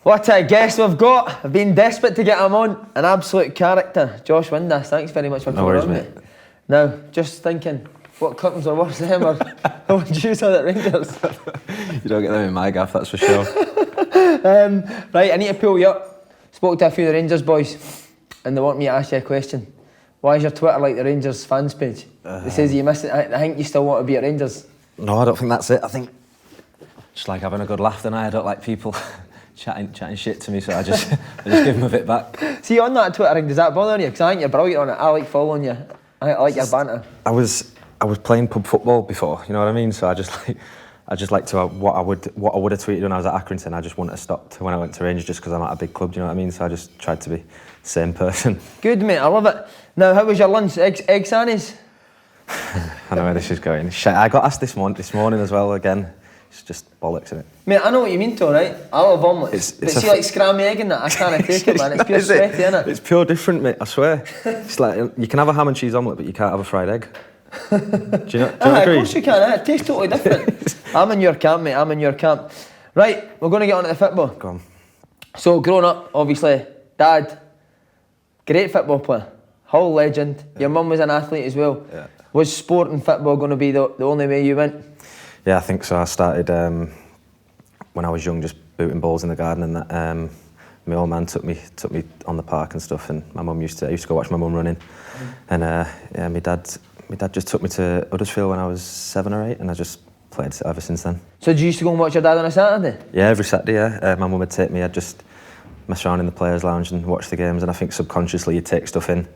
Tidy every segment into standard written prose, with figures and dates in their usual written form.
What a guest we've got. I've been desperate to get him on. An absolute character. Josh Windass, thanks very much for coming on, mate. Now, just thinking, what curtains are worse than him or would you say at Rangers? You don't get them in my gaff, that's for sure. Right, I need to pull you up. Spoke to a few of the Rangers boys and they want me to ask you a question. Why is your Twitter like the Rangers fans page? It says you miss it. I think you still want to be at Rangers. No, I don't think that's it. I think just like having a good laugh tonight. I don't like people chatting shit to me, so I just give them a bit back. See, on that Twitter thing, does that bother you? Because I think you're brilliant on it. I like following you. I like your banter. I was playing pub football before, you know what I mean? So I just like to what I would have tweeted when I was at Accrington. I just wouldn't have stopped when I went to Rangers just because I'm at a big club, do you know what I mean? So I just tried to be the same person. Good, mate, I love it. Now, how was your lunch? Egg sannies? I know where this is going. Shit, I got asked this morning as well again. It's just bollocks, isn't it? Mate, I know what you mean though, right? I love omelets. But see, like scrammy egg and that, I can't take it, man. It's pure sweaty, isn't it? It's pure different, mate, I swear. It's like, you can have a ham and cheese omelette, but you can't have a fried egg. Do you agree? Of course you can, it tastes totally different. I'm in your camp, mate, I'm in your camp. Right, we're going to get on to the football. Go on. So, growing up, obviously, Dad, great football player, Hull legend. Your mum was an athlete as well. Yeah. Was sport and football going to be the only way you went? Yeah, I think so. I started when I was young, just booting balls in the garden, and that. My old man took me on the park and stuff, and my mum I used to go watch my mum running, and yeah, my dad just took me to Huddersfield when I was 7 or 8, and I just played ever since then. So did you used to go and watch your dad on a Saturday? Yeah, every Saturday. Yeah, my mum would take me. I'd just mess around in the players' lounge and watch the games, and I think subconsciously you take stuff in.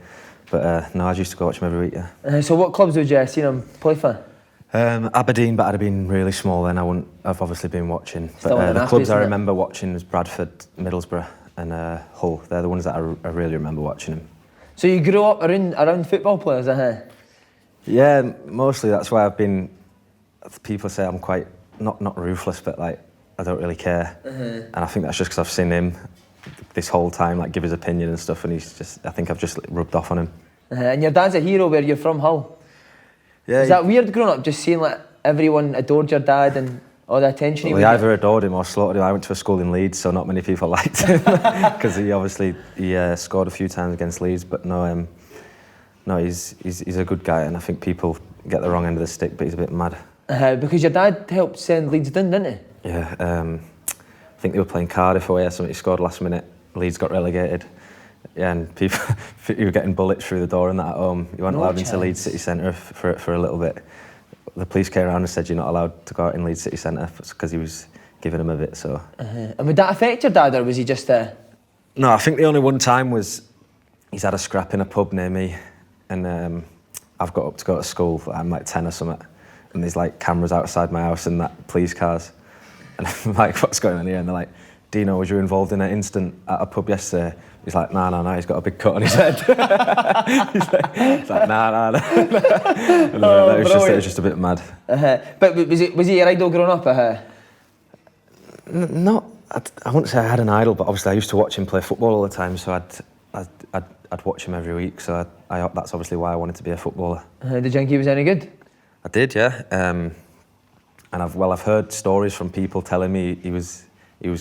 But no, I used to go watch them every week. Yeah. So what clubs would you have seen him play for? Aberdeen, but I'd have been really small then. I've obviously been watching. But the clubs I remember watching was Bradford, Middlesbrough, and Hull. They're the ones that I really remember watching them. So you grew up around football players, Yeah, mostly. That's why I've been. People say I'm quite not ruthless, but like I don't really care. And I think that's just because I've seen him this whole time, like give his opinion and stuff, and I think I've just rubbed off on him. And your dad's a hero where you're from, Hull. Yeah. Is that weird growing up, just seeing like everyone adored your dad and all the attention he would get? They either adored him or slaughtered him. I went to a school in Leeds, so not many people liked him because he obviously scored a few times against Leeds, but no, he's a good guy, and I think people get the wrong end of the stick, but he's a bit mad. Because your dad helped send Leeds down, didn't he? Yeah, I think they were playing Cardiff away or something. He scored last minute. Leeds got relegated. Yeah, and people, you were getting bullets through the door and that at home. You weren't allowed into Leeds City Centre for a little bit. The police came around and said you're not allowed to go out in Leeds City Centre because he was giving them a bit. So. And would that affect your dad, or was he just? No, I think the only one time was he's had a scrap in a pub near me, and I've got up to go to school. I'm like 10 or something, and there's like cameras outside my house and that police cars, and I'm like, what's going on here? And they're like, Dino, was you involved in an incident at a pub yesterday? He's like, no, he's got a big cut on his head. he's like, nah. And it was just a bit mad. But was he your idol growing up? I wouldn't say I had an idol, but obviously I used to watch him play football all the time, so I'd watch him every week. So that's obviously why I wanted to be a footballer. Did you think he was any good? I did, yeah. And I've heard stories from people telling me he was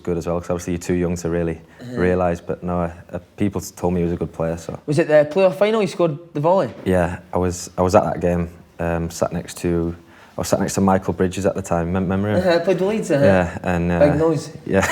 good as well, because obviously you're too young to really realise, but no, people told me he was a good player. So was it the playoff final he scored the volley? Yeah, I was at that game, sat next to Michael Bridges at the time. Remember him? Played with Leeds, Yeah, and big nose. Yeah,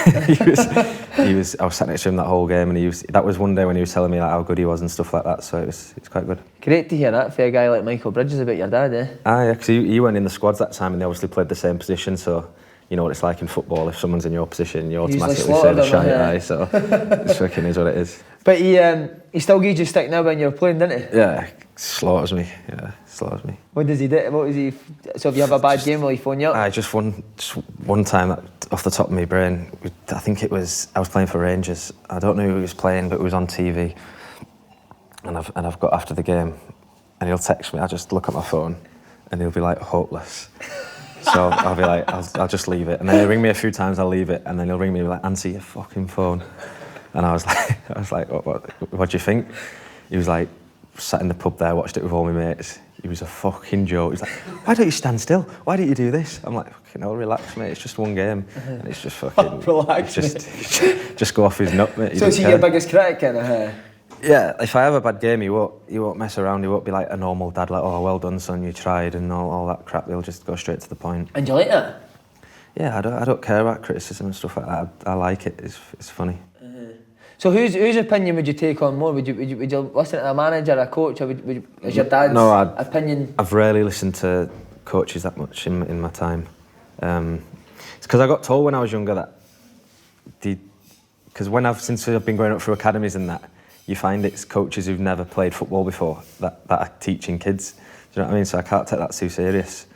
he was. I was sat next to him that whole game, and that was one day when he was telling me like how good he was and stuff like that. So it's quite good. Great to hear that for a guy like Michael Bridges about your dad, Yeah, because he went in the squads that time, and they obviously played the same position. So you know what it's like in football. If someone's in your position, you automatically say the shy. So it's fucking is what it is. But he still gives you stick now when you're playing, didn't he? Yeah, slaughters me. What does he do? What was he? So if you have a bad game, will he phone you up? Just one time, off the top of my brain, I think I was playing for Rangers. I don't know who he was playing, but it was on TV. And I've got after the game, and he'll text me. I just look at my phone, and he'll be like, hopeless. So I'll be like, I'll just leave it. And then he'll ring me a few times, I'll leave it, and then he'll ring me and be like, answer your fucking phone. And I was like, what do you think? He was like, sat in the pub there, watched it with all my mates. he was a fucking joke. He's like, why don't you stand still? Why don't you do this? I'm like, fucking hell, relax, mate. It's just one game. And it's just fucking... Relax, just go off his nut, mate. So is he your biggest critic, kind of? Yeah, if I have a bad game, he won't mess around. He won't be like a normal dad, like, oh, well done, son, you tried, and all that crap. He'll just go straight to the point. And do you like that? Yeah, I don't care about criticism and stuff like that. I like it. It's funny. So whose opinion would you take on more? Would you listen to a manager, a coach, or is your dad's opinion? I've rarely listened to coaches that much in my time. It's because I got told when I was younger that since I've been growing up through academies and that, you find it's coaches who've never played football before that are teaching kids. Do you know what I mean? So I can't take that too serious.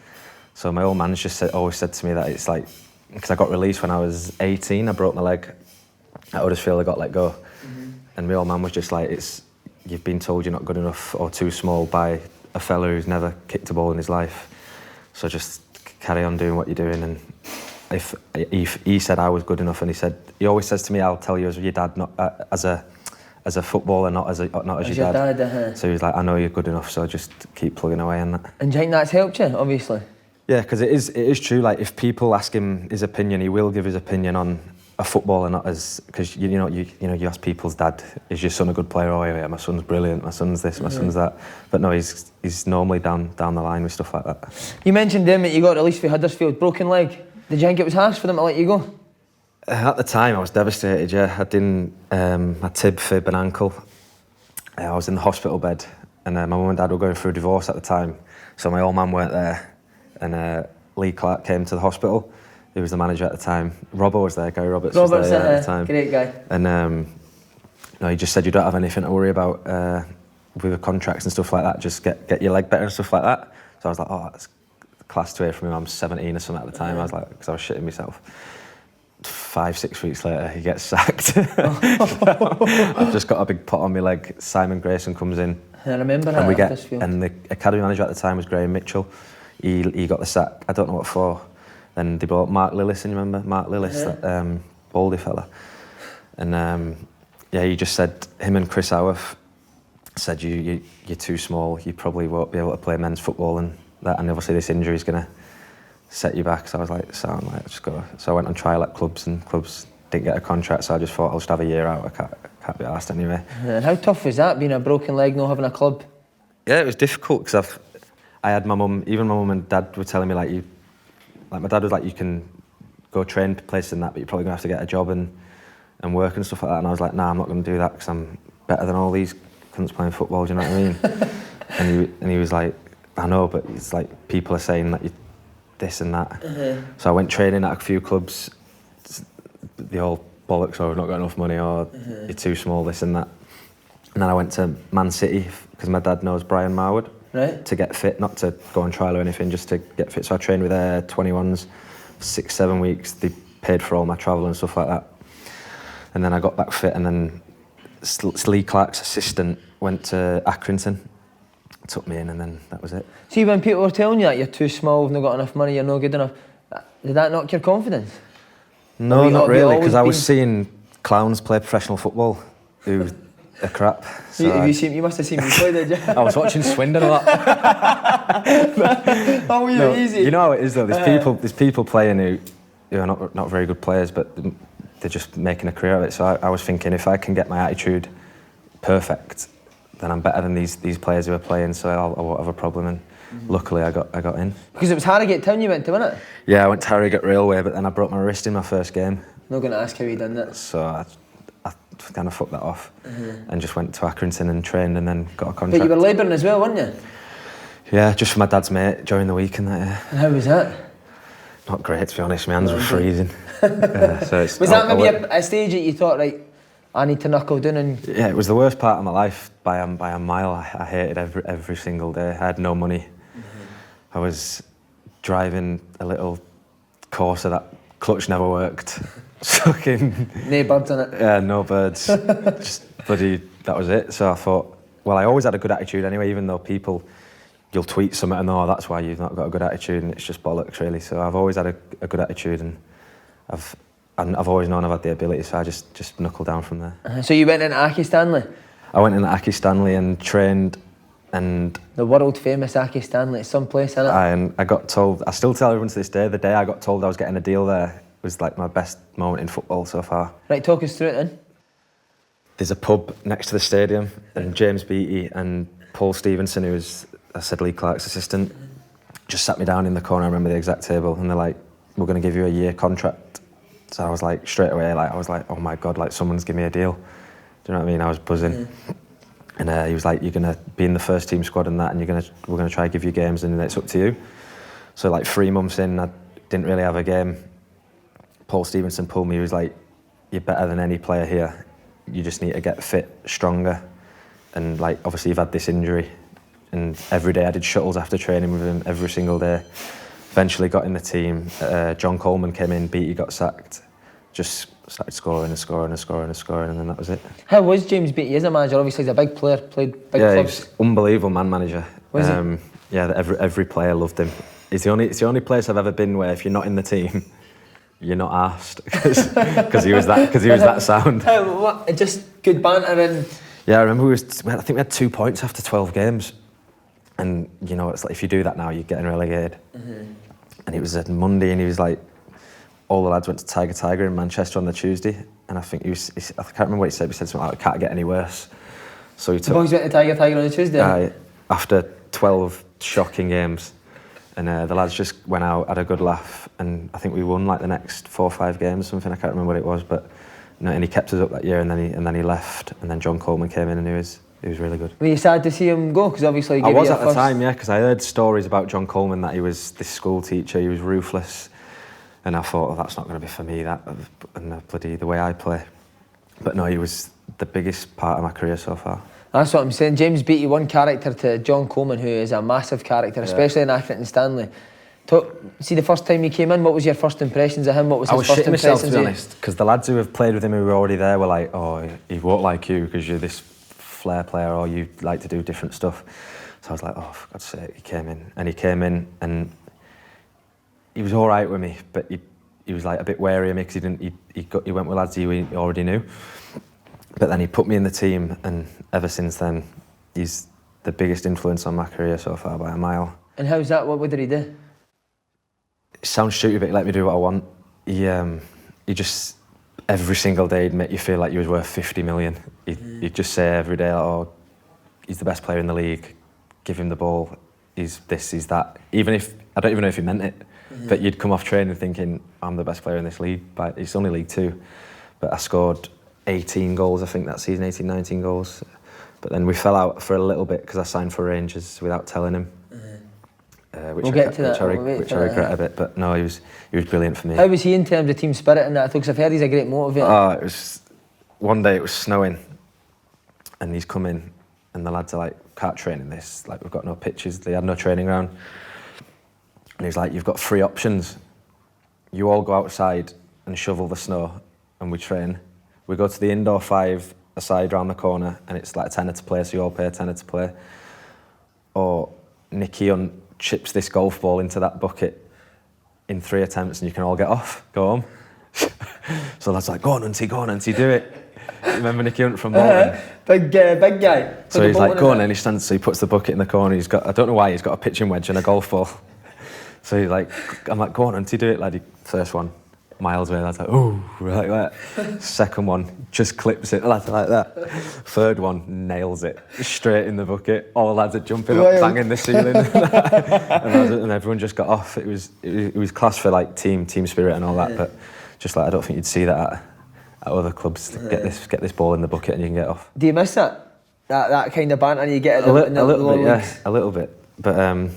So my old man's just always said to me that it's like, because I got released when I was 18, I broke my leg at Huddersfield, I got let go. And my old man was just like, you've been told you're not good enough or too small by a fella who's never kicked a ball in his life. So just carry on doing what you're doing. And if he said I was good enough, and he always says to me, I'll tell you as your dad, not as a footballer, not as your dad. So he's like, I know you're good enough, so just keep plugging away on that. And do you think that's helped you, obviously? Yeah, because it is true. Like, if people ask him his opinion, he will give his opinion on a footballer, not as, because you ask people's dad, is your son a good player? Oh yeah, my son's brilliant, my son's this, my son's that. But no, he's normally down the line with stuff like that. You mentioned him that you got released for Huddersfield, broken leg. Did you think it was harsh for them to let you go? At the time, I was devastated. Yeah, I didn't my tib, fib, and ankle. I was in the hospital bed, and my mum and dad were going through a divorce at the time, so my old man weren't there, and Lee Clark came to the hospital. He was the manager at the time. Robbo was there, Gary Roberts was there at the time. Great guy. And he just said, you don't have anything to worry about with the contracts and stuff like that. Just get your leg better and stuff like that. So I was like, oh, that's class to hear from him. I'm 17 or something at the time. I was like, because I was shitting myself. 5-6 weeks later, he gets sacked. I've just got a big pot on my leg. Simon Grayson comes in. I remember that. And the academy manager at the time was Graeme Mitchell. He got the sack. I don't know what for. Then they brought Mark Lillis in, you remember? Mark Lillis, that baldy fella. And he just said, him and Chris Howarth said, you're too small, you probably won't be able to play men's football, and obviously this injury is going to set you back. So I was like, just go. So I went on trial at clubs, and clubs didn't get a contract, so I just thought I'll just have a year out. I can't be arsed anyway. And how tough was that, being a broken leg, not having a club? Yeah, it was difficult, because I had my mum and dad were telling me, like my dad was like, you can go train places and that, but you're probably going to have to get a job and work and stuff like that. And I was like, nah, I'm not going to do that, because I'm better than all these cunts playing football, do you know what I mean? and he was like, I know, but it's like, people are saying that you this and that. So I went training at a few clubs, the old bollocks, or I've not got enough money, or you're too small, this and that. And then I went to Man City, because my dad knows Brian Marwood. Right. To get fit, not to go on trial or anything, just to get fit. So I trained with their 21s, 6-7 weeks. They paid for all my travel and stuff like that. And then I got back fit, and then Lee Clark's assistant went to Accrington, took me in, and then that was it. See, when people were telling you that you're too small, you've not got enough money, you're not good enough, did that knock your confidence? No, not really, because I was seeing clowns play professional football who are crap. So you must have seen me play, did you? I was watching Swindon a lot. Oh, you're easy. You know how it is though. There's people playing who are not very good players, but they're just making a career of it. So I was thinking, if I can get my attitude perfect, then I'm better than these players who are playing. So I won't have a problem. And luckily, I got in. Because it was Harrogate Town you went to, wasn't it? Yeah, I went to Harrogate Railway, but then I broke my wrist in my first game. Not going to ask how you done that. So I kind of fucked that off and just went to Accrington and trained, and then got a contract. But you were labouring as well, weren't you? Yeah, just for my dad's mate during the week and that, yeah. And how was that? Not great, to be honest. My hands were freezing. So was that maybe a stage that you thought, right, I need to knuckle down and... Yeah, it was the worst part of my life by a mile. I hated every single day. I had no money. I was driving a little Corsa that clutch never worked. Fucking... No birds on it? Yeah, no birds. Just bloody, that was it. So I thought, well, I always had a good attitude anyway, even though you'll tweet something and that's why you've not got a good attitude, and it's just bollocks really. So I've always had a good attitude, and I've always known I've had the ability, so I just knuckled down from there. So you went into Stanley? I went into Stanley and trained And the world famous Aki Stanley, it's some place, isn't it? and I got told, I still tell everyone to this day, the day I got told I was getting a deal there was like my best moment in football so far. Right, talk us through it then. There's a pub next to the stadium, and James Beattie and Paul Stevenson, who was, I said, Lee Clark's assistant, just sat me down in the corner. I remember the exact table, and they're like, "We're going to give you a year contract." So I was like, straight away, like I was like, "Oh my God, like someone's giving me a deal." Do you know what I mean? I was buzzing. And he was like, "You're going to be in the first team squad and that, and we're going to try to give you games, and it's up to you." So like 3 months in, I didn't really have a game. Paul Stevenson pulled me. He was like, "You're better than any player here. You just need to get fit, stronger." And like, obviously you've had this injury. And every day I did shuttles after training with him, every single day. Eventually got in the team. John Coleman came in, Beattie got sacked. Just started scoring and scoring and scoring and scoring, and then that was it. How was James Beattie as a manager? Obviously he's a big player, played big clubs. clubs. He was unbelievable man manager. Was he? Yeah, every player loved him. It's the only place I've ever been where if you're not in the team, you're not arsed, because he was that sound. Just good banter and... Yeah, I remember I think we had 2 points after 12 games, and you know it's like if you do that now, you're getting relegated. And it was a Monday, and he was like, all the lads went to Tiger in Manchester on the Tuesday, and I think I can't remember what he said. He said something like, "It can't get any worse." So he took. The boys went to Tiger on the Tuesday. After 12 shocking games. And the lads just went out, had a good laugh, and I think we won like the next 4 or 5 games, something. I can't remember what it was, but no, and he kept us up that year, and then he left, and then John Coleman came in, and he was really good. Were you sad to see him go? Because obviously he I gave was you at the time, yeah, because I heard stories about John Coleman that he was this school teacher, he was ruthless, and I thought, oh, that's not going to be for me, that, and the way I play. But no, he was the biggest part of my career so far. That's what I'm saying. James Beattie, one character to John Coleman, who is a massive character, especially in Accrington Stanley. See, the first time he came in, what was your first impressions of him? What was his first impressions? I was shitting myself, to be honest, because the lads who have played with him who were already there were like, "Oh, he won't like you because you're this flair player, or you like to do different stuff." So I was like, "Oh, for God's sake," he came in, and he was all right with me, but he was like a bit wary of me because he went with lads he already knew. But then he put me in the team, and ever since then, he's the biggest influence on my career so far by a mile. And how's that? What did he do? It sounds stupid, but he let me do what I want. He just, every single day, he'd make you feel like you was worth 50 million. He'd just say every day, "Oh, he's the best player in the league. Give him the ball. He's this, he's that." Even if, I don't even know if he meant it, but you'd come off training thinking, "I'm the best player in this league." But it's only League Two. But I scored 18 goals, I think, that season, 18, 19 goals. But then we fell out for a little bit because I signed for Rangers without telling him. Which I regret a bit, but no, he was brilliant for me. How was he in terms of team spirit and that? Because I've heard he's a great motivator. Oh, it was one day it was snowing, and he's come in, and the lads are like, "Can't train in this. Like, we've got no pitches." They had no training ground, and he's like, "You've got 3 options. You all go outside and shovel the snow, and we train. We go to the indoor 5 aside round the corner, and it's like a tenner to play, so you all pay a tenner to play. Or Nicky Hunt chips this golf ball into that bucket in 3 attempts, and you can all get off, go home." So that's like, go on, Hunty, do it." You remember Nicky Hunt from Bolton? Big guy. So he's like, "Go on," and he stands, so he puts the bucket in the corner. I don't know why, he's got a pitching wedge and a golf ball. So he's like, I'm like, "Go on, Hunty, do it, laddie." First one, miles away, lads like, "Oh," like that. Second one, just clips it, lads like that. Third one, nails it, straight in the bucket. All the lads are jumping up, banging the ceiling. And everyone just got off. It was class for like team spirit and all that, but just like, I don't think you'd see that at other clubs. Get this ball in the bucket and you can get off. Do you miss that kind of banter you get in the little bit, leagues? Yeah, a little bit. But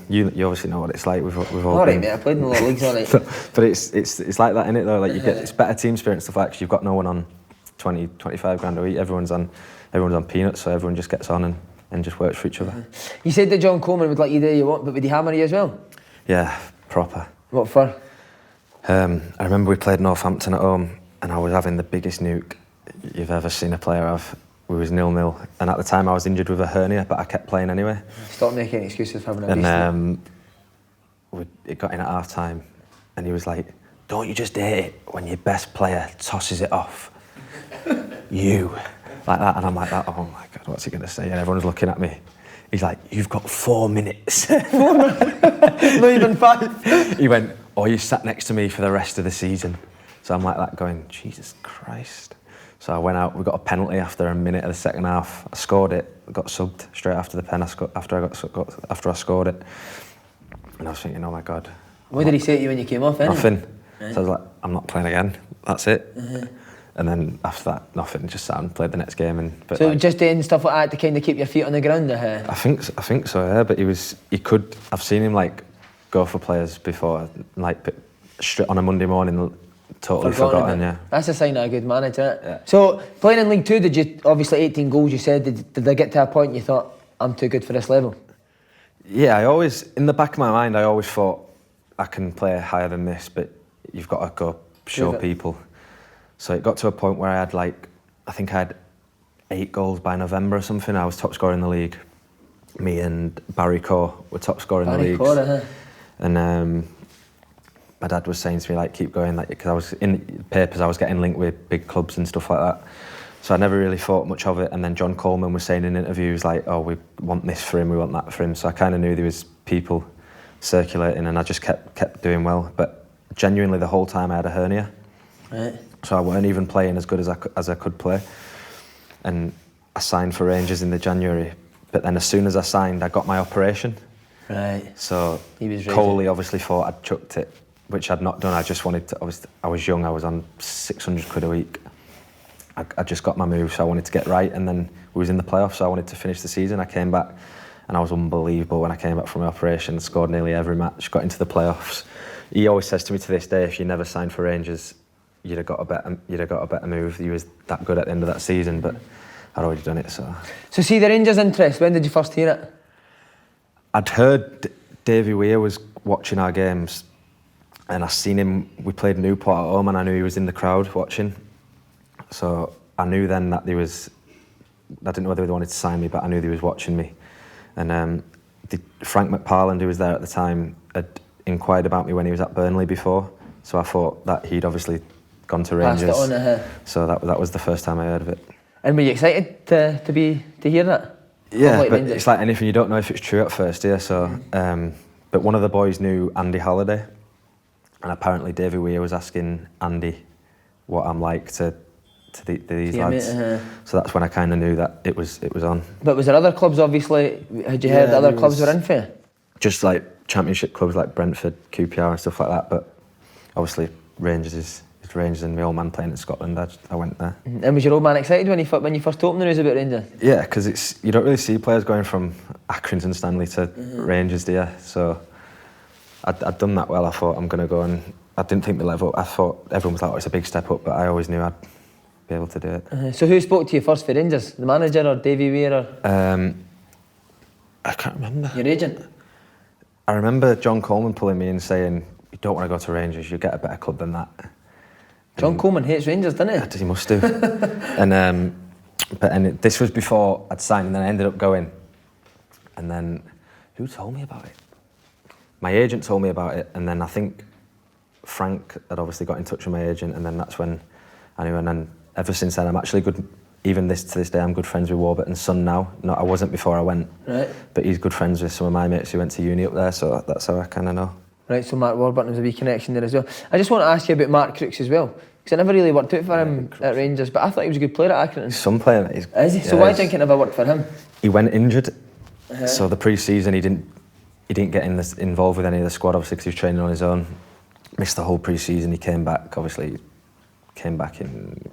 you obviously know what it's like. We've all all been... right, mate. I played in the lower leagues, all right. But it's like that, innit? Though, like it's better team spirit and stuff like that. 'Cause you've got no one on 20, 25 grand a week. Everyone's on peanuts, so everyone just gets on and just works for each other. You said that John Coleman would let you do what you want, but would he hammer you as well? Yeah, proper. What for? I remember we played Northampton at home, and I was having the biggest nuke you've ever seen a player have. We was 0-0, and at the time I was injured with a hernia, but I kept playing anyway. Stop making excuses for having a And it got in at half time, and he was like, "Don't you just hate it when your best player tosses it off?" You. Like that, and I'm like that, oh my God, what's he going to say? And everyone's looking at me He's like, you've got 4 minutes. Not even 5. He went, oh, you sat next to me for the rest of the season. So I'm like that going, Jesus Christ. So I went out, we got a penalty after a minute of the second half. I scored it, got subbed straight after the pen, after I scored it. And I was thinking, oh my God. What did he say to you when you came off, anyway? Nothing. So I was like, I'm not playing again, that's it. And then after that, nothing, just sat and played the next game. So like, just doing stuff like that to kind of keep your feet on the ground? I think so, yeah, but I've seen him like go for players before, like straight on a Monday morning, totally forgotten, yeah. That's a sign of a good manager, isn't it? Yeah. So, playing in League 2, did you, obviously 18 goals you said, did they get to a point you thought, I'm too good for this level? Yeah, in the back of my mind, I always thought, I can play higher than this, but you've got to go show people. So it got to a point where I think I had 8 goals by November or something. I was top scorer in the league. Me and Barry Coe were top scorer in the league. And my dad was saying to me, like, keep going, like, because I was in the papers, I was getting linked with big clubs and stuff like that. So I never really thought much of it. And then John Coleman was saying in interviews, like, oh, we want this for him, we want that for him. So I kind of knew there was people circulating, and I just kept doing well. But genuinely, the whole time I had a hernia. Right. So I weren't even playing as good as I could play. And I signed for Rangers in the January. But then as soon as I signed, I got my operation. Right. So Coley obviously thought I'd chucked it, which I'd not done. I just wanted to, I was young, I was on 600 quid a week. I just got my move, so I wanted to get right, and then we was in the playoffs, so I wanted to finish the season. I came back, and I was unbelievable when I came back from my operation, scored nearly every match, got into the playoffs. He always says to me to this day, if you never signed for Rangers, you'd have got a better move. He was that good at the end of that season, but I'd already done it, so. So see the Rangers' interest, when did you first hear it? I'd heard Davy Weir was watching our games, and I seen him, we played Newport at home, and I knew he was in the crowd watching. So I knew then that I didn't know whether they wanted to sign me, but I knew they was watching me. And Frank McParland, who was there at the time, had inquired about me when he was at Burnley before. So I thought that he'd obviously gone to Rangers. Passed it on, So that was the first time I heard of it. And were you excited to hear that? Yeah, but Rangers? It's like anything, you don't know if it's true at first, yeah. So, but one of the boys knew Andy Halliday, and apparently Davy Weir was asking Andy what I'm like to these lads. So that's when I kind of knew that it was on. But was there other clubs, obviously? Had you heard that other clubs were in for you? Just like championship clubs like Brentford, QPR and stuff like that, but obviously Rangers is Rangers, and my old man playing in Scotland, I went there. And was your old man excited when you first told him the news about Rangers? Yeah, because you don't really see players going from Accrington, Stanley to Rangers, do you? So I'd done that well. I thought I'm going to go, and I didn't think the level. I thought everyone was like, oh, it's a big step up, but I always knew I'd be able to do it. So who spoke to you first for Rangers? The manager or Davy Weir? Or? I can't remember. Your agent? I remember John Coleman pulling me in saying, you don't want to go to Rangers, you'll get a better club than that. John Coleman hates Rangers, doesn't he? He must do. And this was before I'd signed, and then I ended up going. And then, who told me about it? My agent told me about it, and then I think Frank had obviously got in touch with my agent, and then that's when I knew. And then ever since then, I'm actually good. Even to this day, I'm good friends with Warburton's son now. No, I wasn't before I went. Right. But he's good friends with some of my mates who went to uni up there, so that's how I kind of know. Right, so Mark Warburton was a wee connection there as well. I just want to ask you about Mark Crooks as well, because I never really worked out for him at Rangers, but I thought he was a good player at Accrington. He's some player. Is he? So why do you think it never worked for him? He went injured, so the pre-season he didn't get involved with any of the squad, obviously, because he was training on his own. Missed the whole pre-season. He came back, obviously, in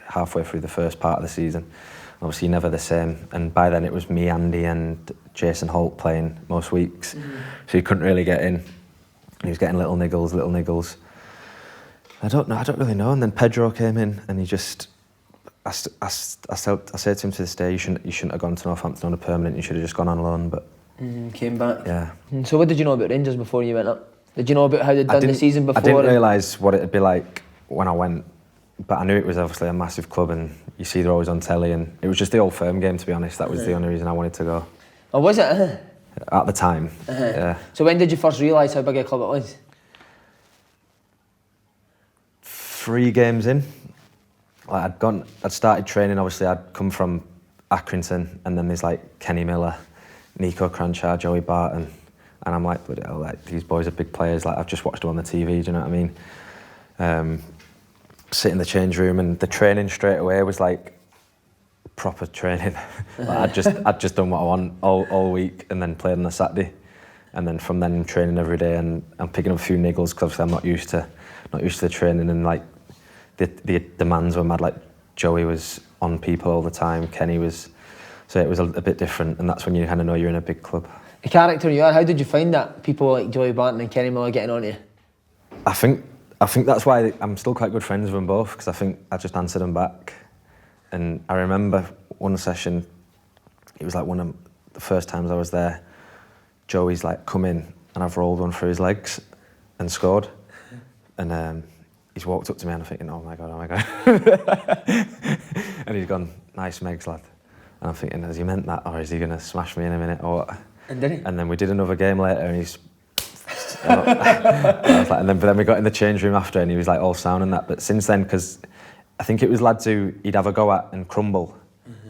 halfway through the first part of the season. Obviously, never the same. And by then, it was me, Andy, and Jason Holt playing most weeks, so he couldn't really get in. He was getting little niggles. I don't really know. And then Pedro came in, and he just, I said to him to this day, you shouldn't have gone to Northampton on a permanent. You should have just gone on loan. But came back. Yeah. So what did you know about Rangers before you went up? Did you know about how they'd done the season before? I didn't realise what it'd be like when I went, but I knew it was obviously a massive club, and you see they're always on telly, and it was just the Old Firm game, to be honest. That was the only reason I wanted to go. Oh, was it? At the time, yeah. So when did you first realise how big a club it was? 3 games in. Like I'd started training, obviously I'd come from Accrington, and then there's like Kenny Miller, Nico Cranchard, Joey Barton, and I'm like, bloody hell, like these boys are big players. Like I've just watched them on the TV. Do you know what I mean? Sit in the change room, and the training straight away was like proper training. Like I'd just done what I want all week, and then played on a Saturday, and then from then training every day, and I'm picking up a few niggles because obviously I'm not used to the training, and like the demands were mad. Like Joey was on people all the time, Kenny was, so it was a bit different, and that's when you kind of know you're in a big club. The character you are, how did you find that? People like Joey Barton and Kenny Miller getting on to you? I think that's why I'm still quite good friends with them both, because I think I just answered them back. And I remember one session, it was like one of the first times I was there, Joey's like come in and I've rolled one through his legs and scored. And he's walked up to me and I'm thinking, oh my God. And he's gone, nice Megs, lad. And I'm thinking, has he meant that, or is he going to smash me in a minute, or what? And did he? And then we did another game later and he's... I was like, but then we got in the change room after and he was like all sound and that. But since then, because I think it was lads who he'd have a go at and crumble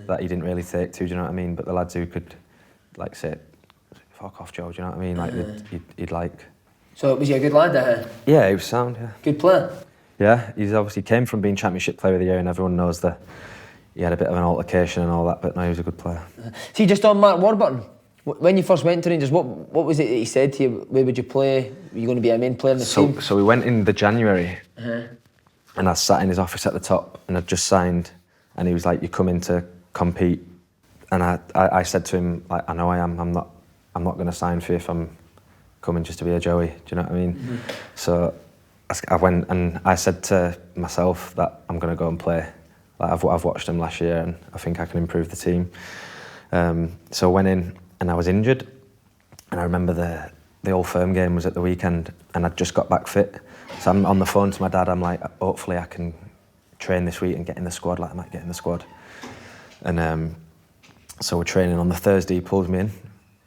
that he didn't really take to, do you know what I mean? But the lads who could like say, fuck off, Joe, do you know what I mean? Like he'd like... So was he a good lad there? Yeah, he was sound, yeah. Good player? Yeah, he's obviously came from being Championship Player of the Year, and everyone knows that he had a bit of an altercation and all that, but no, he was a good player. See, just on Mark Warburton, when you first went to Rangers, what was it that he said to you? Where would you play? Were you going to be a main player in the team? So we went in the January, and I sat in his office at the top, and I'd just signed, and he was like, "You come in to compete," and I said to him, like, "I know I am. I'm not going to sign for you if I'm coming just to be a Joey." Do you know what I mean? So I went and I said to myself that I'm going to go and play. Like I've watched him last year, and I think I can improve the team. So I went in. And I was injured, and I remember the Old Firm game was at the weekend, and I'd just got back fit. So I'm on the phone to my dad, I'm like, hopefully I can train this week and get in the squad, like I might get in the squad. And so we're training on the Thursday, he pulls me in,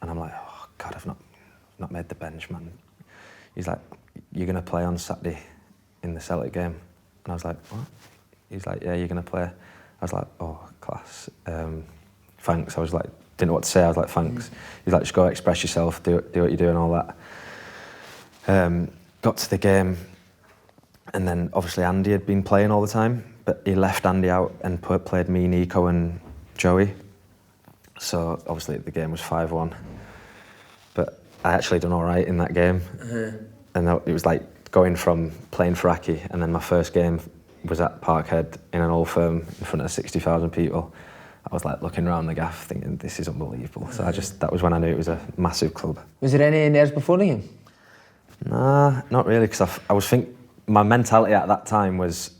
and I'm like, oh God, I've not made the bench, man. He's like, you're going to play on Saturday in the Celtic game. And I was like, what? He's like, yeah, you're going to play. I was like, oh, class. Thanks. I was like, didn't know what to say. I was like, thanks. He's like, just go express yourself, do what you do and all that. Got to the game, and then obviously Andy had been playing all the time, but he left Andy out and played me, Nico and Joey. So obviously the game was 5-1. But I actually done all right in that game. And it was like going from playing for Aki, and then my first game was at Parkhead in an Old Firm in front of 60,000 people. I was like looking around the gaff thinking, this is unbelievable. So that was when I knew it was a massive club. Was there any nerves before the game? Nah, not really, because I was my mentality at that time was,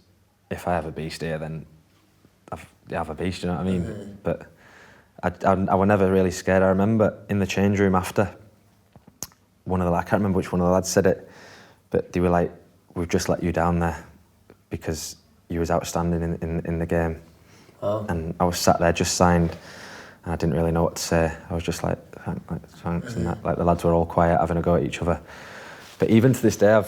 if I have a beast here, then I have a beast, you know what I mean? But I was never really scared. I remember in the change room after, I can't remember which one of the lads said it, but they were like, we've just let you down there because you was outstanding in the game. Oh. And I was sat there, just signed, and I didn't really know what to say. I was just like, thanks, and that. Like the lads were all quiet, having a go at each other. But even to this day,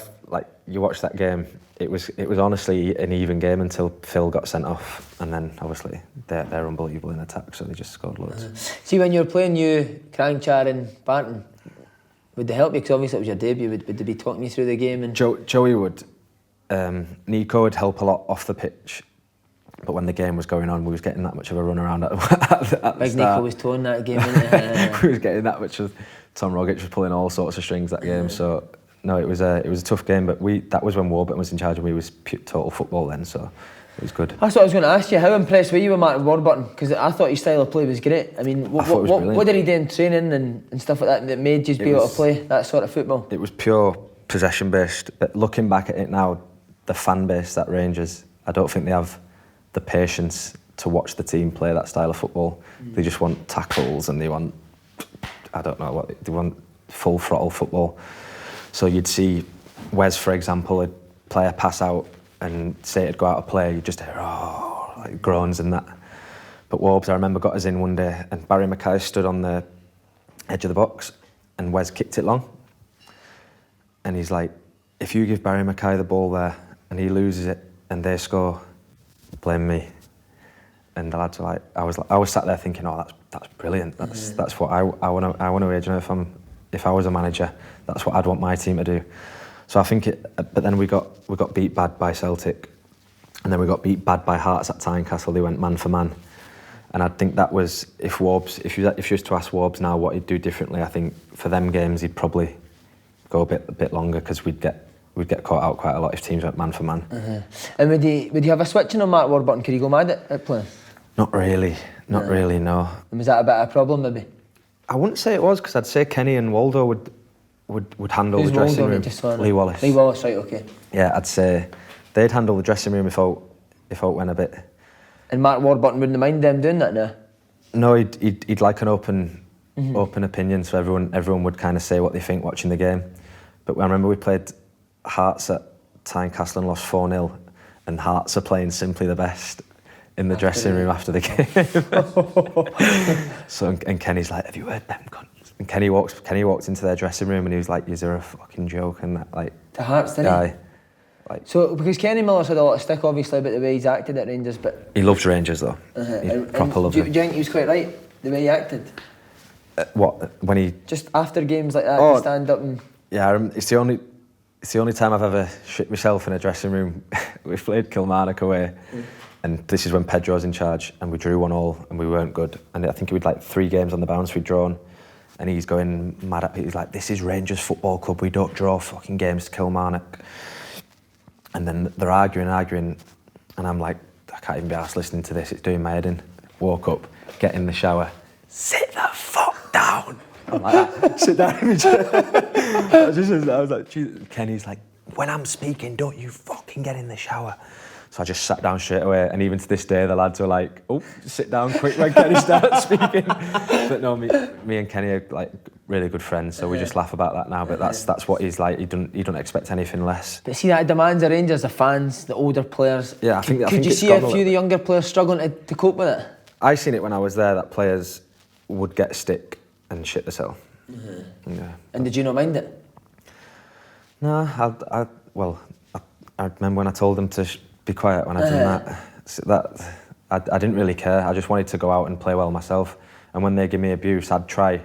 you watch that game, it was honestly an even game until Phil got sent off, and then obviously they're unbelievable in attack, so they just scored loads. See, when you were playing, Cranchard and Barton, would they help you? Because obviously it was your debut. Would they be talking you through the game? And Joey would. Nico would help a lot off the pitch. But when the game was going on, we was getting that much of a run around at the start. Nico was towing that game, wasn't We was getting that much of... Tom Rogic was pulling all sorts of strings that game, so... No, it was a tough game, but that was when Warburton was in charge and we was total football then, so it was good. That's what I was going to ask you. How impressed were you with Mark Warburton? Because I thought his style of play was great. I mean, what did he do in training and stuff like that made you be able to play that sort of football? It was pure possession-based, but looking back at it now, the fan base that Rangers, I don't think they have the patience to watch the team play that style of football. They just want tackles and they want, I don't know what, they want full throttle football. So you'd see Wes, for example, would play a pass out and say it'd go out of play, you'd just hear, like groans and that. But Warbs, I remember, got us in one day and Barry Mackay stood on the edge of the box and Wes kicked it long. And he's like, if you give Barry Mackay the ball there and he loses it and they score, blame me. And the lads were like, I was sat there thinking, oh, that's brilliant. That's what I want to hear. You know, if I was a manager, that's what I'd want my team to do. So I think but then we got beat bad by Celtic, and then we got beat bad by Hearts at Tynecastle. They went man for man, and I think that was if you was to ask Warbs now what he'd do differently, I think for them games he'd probably go a bit longer, because we'd get caught out quite a lot if teams went man for man. And would you have a switching on Mark Warburton? Could he go mad at playing? Not really, no. And was that a bit of a problem maybe? I wouldn't say it was, because I'd say Kenny and Waldo would handle the dressing room. Lee Wallace. Lee Wallace, right, okay. Yeah, I'd say they'd handle the dressing room if it went a bit. And Mark Warburton wouldn't mind them doing that now? No, he'd like an open opinion, so everyone would kind of say what they think watching the game. But I remember we played Hearts at Tynecastle and lost 4-0, and Hearts are playing simply the best in the dressing room after the game. So and Kenny's like, have you heard them cunts? And Kenny walked into their dressing room and he was like, is there a fucking joke? And that, like, to Hearts, didn't he? Like, so because Kenny Miller's had a lot of stick obviously about the way he's acted at Rangers, but he loves Rangers though. He proper loves them. Do you think he was quite right the way he acted? What, when he just after games like that, to stand up and it's the only time I've ever shit myself in a dressing room. We played Kilmarnock away. And this is when Pedro was in charge, and we drew 1-1 and we weren't good. And I think we'd like 3 games on the bounce we'd drawn, and he's going mad at me. He's like, this is Rangers Football Club, we don't draw fucking games to Kilmarnock. And then they're arguing, and I'm like, I can't even be arsed listening to this, it's doing my head in. Woke up, get in the shower, sit the fuck down. I'm like that, sit down in my chair. I was like, Jesus. Kenny's like, when I'm speaking, don't you fucking get in the shower. So I just sat down straight away, and even to this day, the lads were like, "Oh, sit down quick when Kenny starts speaking." But no, me and Kenny are like really good friends, so we just laugh about that now. But that's what he's like. He don't expect anything less. But see, that demands the Rangers, the fans, the older players. Yeah, I think. Could you see a few of the younger players struggling to cope with it? I seen it when I was there that players would get stick and shit themselves. Yeah. And did you not mind it? No, I remember when I told them to be quiet when I done that. I didn't really care. I just wanted to go out and play well myself. And when they give me abuse, I'd try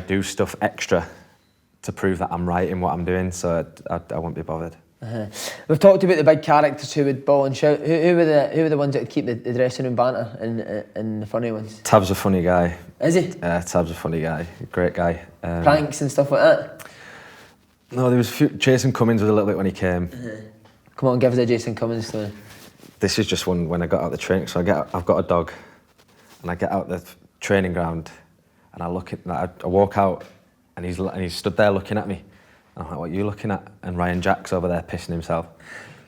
do stuff extra to prove that I'm right in what I'm doing. So I won't be bothered. We've talked about the big characters who would ball and shout. Who were the ones that would keep the dressing room banter and the funny ones? Tab's a funny guy. Is he? Yeah, Tab's a funny guy. Great guy. Pranks and stuff like that? No, there was a few. Jason Cummins was a little bit when he came. Come on, give us a Jason Cummins story. This is just one when I got out the training. So I've got a dog, and I get out the training ground, and I walk out, and he's stood there looking at me. I'm like, what are you looking at? And Ryan Jack's over there pissing himself.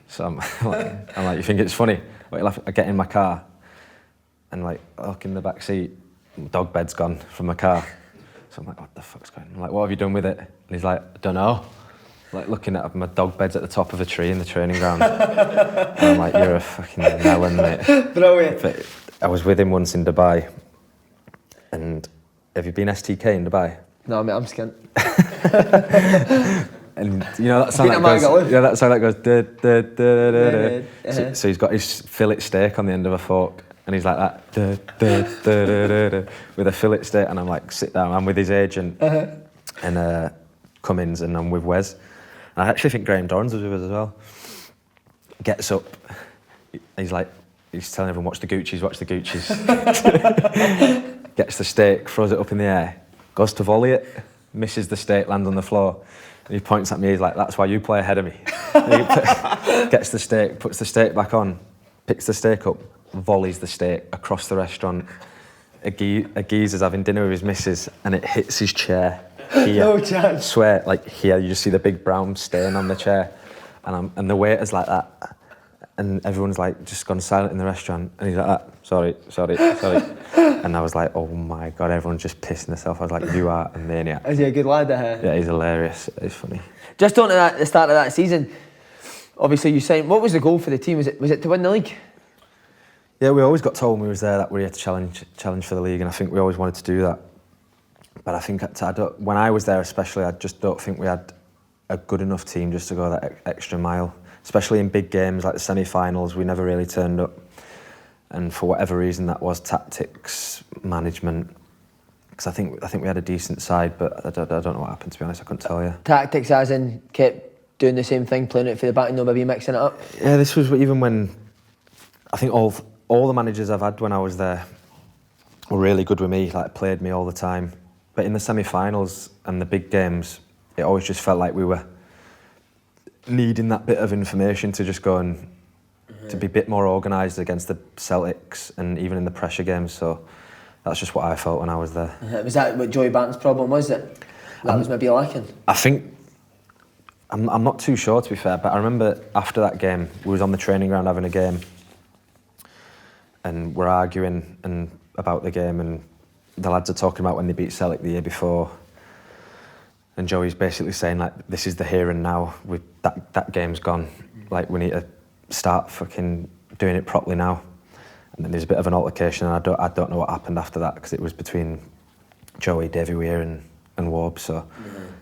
So I'm like, you think it's funny? I get in my car, and like, I look in the back seat, dog bed's gone from my car. So I'm like, what the fuck's going on? I'm like, what have you done with it? And he's like, I don't know. Like looking at my dog bed's at the top of a tree in the training ground. And I'm like, you're a fucking melon, mate. Brilliant. But I was with him once in Dubai. And have you been STK in Dubai? No, mate, I'm skint. And you know that song that goes da, da, da, da, da. So he's got his fillet steak on the end of a fork, and he's like that da, da, da, da, da, da, with a fillet steak, and I'm like, sit down. I'm with his agent and Cummins, and I'm with Wes. And I actually think Graeme Dorrans was with us as well. Gets up, he's telling everyone, watch the Gucci's. Gets the steak, throws it up in the air, goes to volley it, misses the steak, lands on the floor. And he points at me, he's like, that's why you play ahead of me. Gets the steak, puts the steak back on, picks the steak up, volleys the steak across the restaurant. A geezer's having dinner with his missus, and it hits his chair here. No chance. Swear, like here, you just see the big brown stain on the chair. And the waiter's like that. And everyone's like just gone silent in the restaurant. And he's like that, sorry. And I was like, oh my God, everyone's just pissing themselves. I was like, you are a maniac. Is he a good lad? Yeah, he's hilarious. It's funny. Just on to the start of that season, obviously you signed, what was the goal for the team? Was it to win the league? Yeah, we always got told when we was there that we had to challenge for the league, and I think we always wanted to do that. But I think when I was there especially, I just don't think we had a good enough team just to go that extra mile. Especially in big games like the semi-finals, we never really turned up. and for whatever reason that was tactics, management. Because I think we had a decent side, but I don't know what happened, to be honest. I couldn't tell you. Tactics as in kept doing the same thing, playing it for the back and maybe mixing it up? Yeah, this was even when... I think all the managers I've had when I was there were really good with me, like played me all the time. But in the semi-finals and the big games, it always just felt like we were needing that bit of information to just go and to be a bit more organised against the Celtics and even in the pressure games. So that's just what I felt when I was there. Was that what Joey Barton's problem was, that was maybe lacking? I think, I'm not too sure, to be fair, but I remember after that game, we was on the training ground having a game and we're arguing about the game, and the lads are talking about when they beat Celtic the year before, and Joey's basically saying, like, this is the here and now, that game's gone, like, we need to start fucking doing it properly now. And then there's a bit of an altercation, and I don't know what happened after that, because it was between Joey, Davy Weir and Warb, so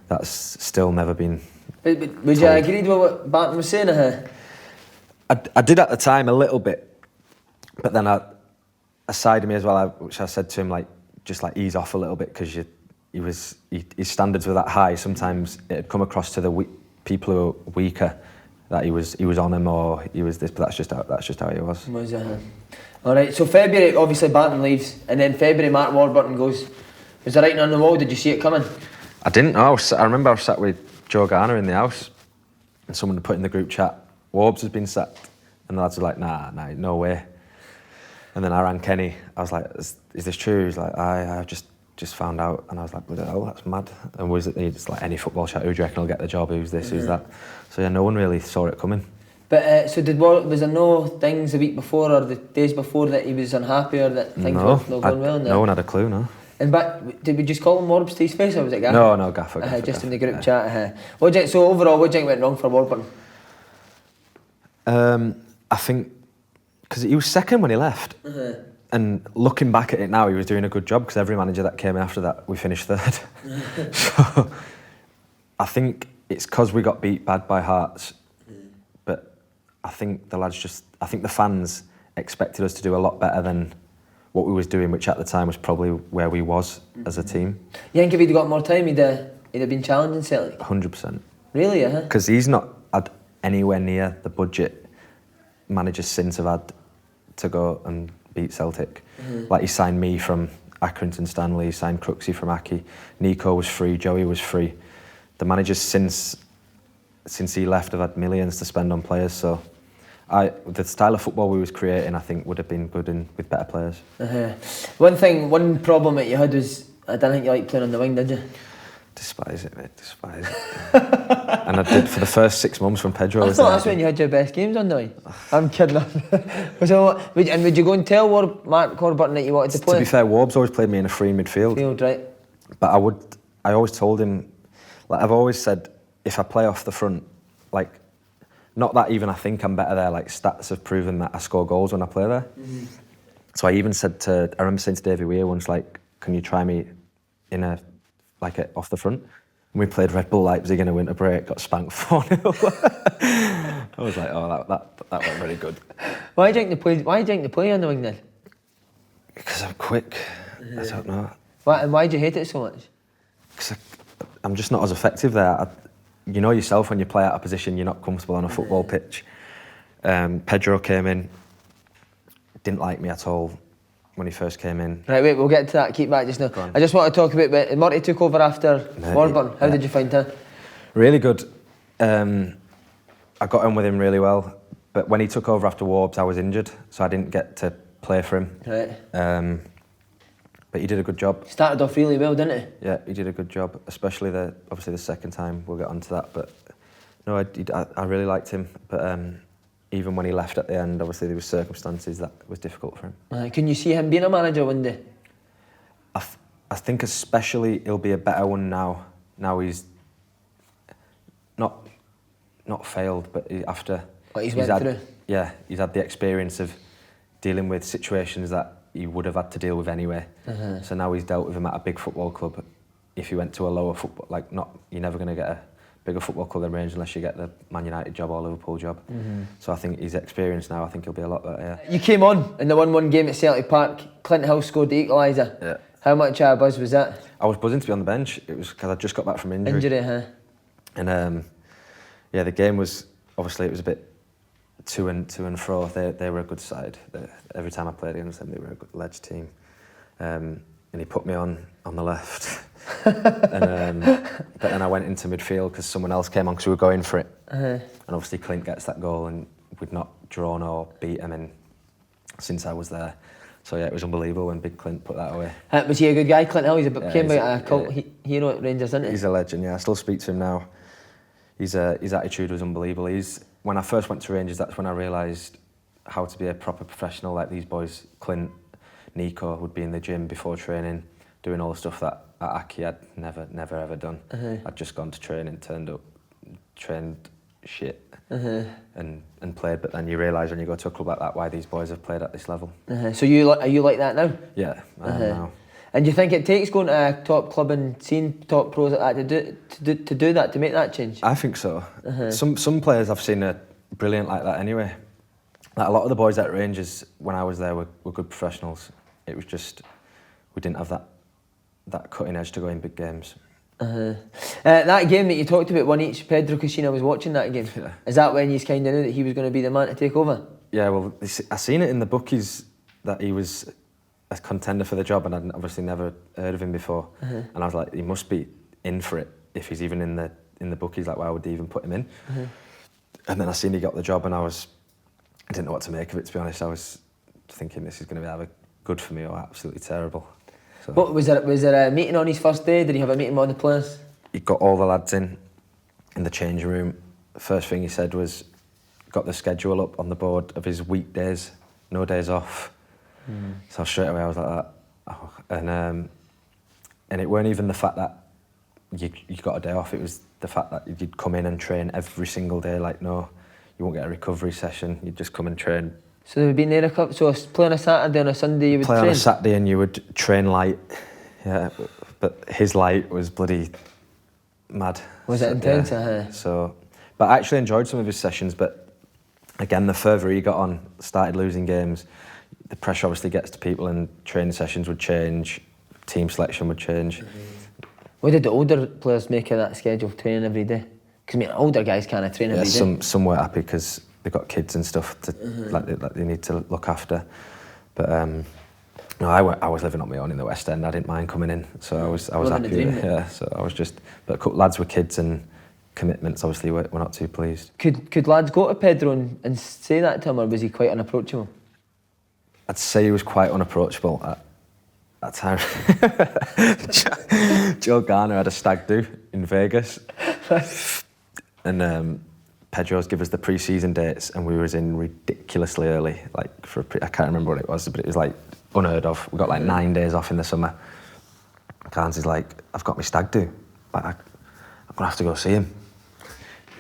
that's still never been But would you agree with what Barton was saying? I did at the time a little bit, but then a side of me as well, which I said to him, like, just like ease off a little bit, because his standards were that high. Sometimes it had come across to the people who were weaker that he was on him, or he was this, but that's just how he was. All right, so February, obviously Barton leaves, and then February Mark Warburton goes. Was there writing on the wall? Did you see it coming? I didn't. I remember I was sat with Joe Garner in the house, and someone had put in the group chat, Warbs has been sacked, and the lads were like, nah, no way. And then I rang Kenny. I was like, is this true? He's like, I just found out. And I was like, oh, that's mad. And was it just like any football chat? Who do you reckon will get the job? Who's this? Who's that? So yeah, no one really saw it coming. But so was there no things the week before or the days before that he was unhappy or that things were not going well? No one had a clue, no. And did we just call him Warbs to his face, or was it Gaffer? No, Gaffer. Just in the group chat. So overall, what do you think went wrong for Warburton? I think because he was second when he left, and looking back at it now, he was doing a good job, because every manager that came after that, we finished third. So I think it's because we got beat bad by Hearts, but I think the fans expected us to do a lot better than what we was doing, which at the time was probably where we was as a team. You think if he'd got more time, he'd have been challenging Celtic? 100%. Really, Because he's not had anywhere near the budget managers since have had to go and beat Celtic. Like, he signed me from Accrington, Stanley, he signed Crooksy from Aki, Nico was free, Joey was free. The managers since he left have had millions to spend on players, so the style of football we was creating, I think, would have been good with better players. One problem that you had was, I don't think you liked playing on the wing, did you? Despise it, mate, despise it. And I did for the first 6 months when Pedro was there. I thought that's when you had your best games on the wing. I'm kidding. Would you go and tell Mark Warburton that you wanted to play? To be fair, Warb's always played me in a free midfield. Right. But I always told him, like, I've always said, if I play off the front, like, not that even I think I'm better there, like, stats have proven that I score goals when I play there. So I even said I remember saying to Davy Weir once, like, can you try me in off the front? And we played Red Bull Leipzig in a winter break, got spanked 4-0. I was like, oh, that went really good. Why do you think they play on the wing then? Because I'm quick. I don't know. Why do you hate it so much? Because I'm just not as effective there. You know yourself, when you play out of position, you're not comfortable on a football pitch. Pedro came in, didn't like me at all when he first came in. Right, wait, we'll get to that. Keep back just now. I just want to talk about when Murty took over after Warburton. How did you find him? Really good. I got on with him really well, but when he took over after Warbs, I was injured, so I didn't get to play for him. Right. But he did a good job. Started off really well, didn't he? Yeah, he did a good job, especially obviously the second time. We'll get onto that, but no, I really liked him. But even when he left at the end, obviously there were circumstances that was difficult for him. Can you see him being a manager one day? I think especially he'll be a better one now. Now he's not failed, but after what he's went through. Yeah, he's had the experience of dealing with situations that he would have had to deal with anyway. So now he's dealt with him at a big football club. If he went to a lower football, you're never going to get a bigger football club than Rangers unless you get the Man United job or Liverpool job. So I think he's experienced now. I think he'll be a lot better. Yeah. You came on in the 1-1 game at Celtic Park. Clint Hill scored the equaliser. Yeah. How much buzz was that? I was buzzing to be on the bench. It was because I just got back from injury. Injury, huh? And yeah, the game was obviously it was a bit to and fro. They were a good side. Every time I played against them, they were a good ledge team. And he put me on the left. But then I went into midfield because someone else came on because we were going for it. And obviously Clint gets that goal, and we'd not drawn or beat him since I was there. So yeah, it was unbelievable when Big Clint put that away. Was he a good guy, Clint Hill? He's became a cult hero at Rangers, isn't he? He's a legend, yeah. I still speak to him now. His attitude was unbelievable. When I first went to Rangers, that's when I realised how to be a proper professional. Like these boys, Clint, Nico, would be in the gym before training, doing all the stuff that at Aki I'd never ever done. I'd just gone to training, turned up, trained shit, and played. But then you realise when you go to a club like that why these boys have played at this level. So are you like that now? Yeah, I am now. And do you think it takes going to a top club and seeing top pros like that to do that, to make that change? I think so. Some players I've seen are brilliant like that anyway. Like a lot of the boys at Rangers when I was there were good professionals. It was just we didn't have that cutting edge to go in big games. That game that you talked about, one each, Pedro Caixinha was watching that game. Yeah. Is that when you kind of knew that he was going to be the man to take over? Yeah, well, I seen it in the bookies that he was a contender for the job, and I'd obviously never heard of him before. And I was like, he must be in for it if he's even in the bookies. Like, why would they even put him in? And then I seen he got the job, and I didn't know what to make of it. To be honest, I was thinking this is going to be either good for me or absolutely terrible. So, what was there a meeting on his first day? Did he have a meeting with all the players? He got all the lads in the changing room. First thing he said was, got the schedule up on the board of his weekdays, no days off. So straight away I was like that. Oh. And it weren't even the fact that you got a day off, it was the fact that you'd come in and train every single day. Like, no, you won't get a recovery session, you'd just come and train. So there would be near a couple, so play on a Saturday, on a Sunday you would train? Play on a Saturday and you would train light, yeah, but his light was bloody mad. Was it intense? Yeah. So, but I actually enjoyed some of his sessions, but again, the further he got on, started losing games, the pressure obviously gets to people and training sessions would change, team selection would change. What did the older players make of that schedule, training every day? Because I mean, older guys can't train every day. Some were happy because they've got kids and stuff to, like they need to look after. But no, I was living on my own in the West End. I didn't mind coming in, so I was happy with it. Yeah, so I was just. But a couple lads with kids and commitments, obviously, we're not too pleased. Could lads go to Pedro and say that to him, or was he quite unapproachable? I'd say he was quite unapproachable at that time. Joe Garner had a stag do in Vegas, and Pedro's give us the pre-season dates, and we was in ridiculously early, like I can't remember what it was, but it was like unheard of. We got like 9 days off in the summer. Carnes is like, I've got my stag do, like, I'm gonna have to go see him.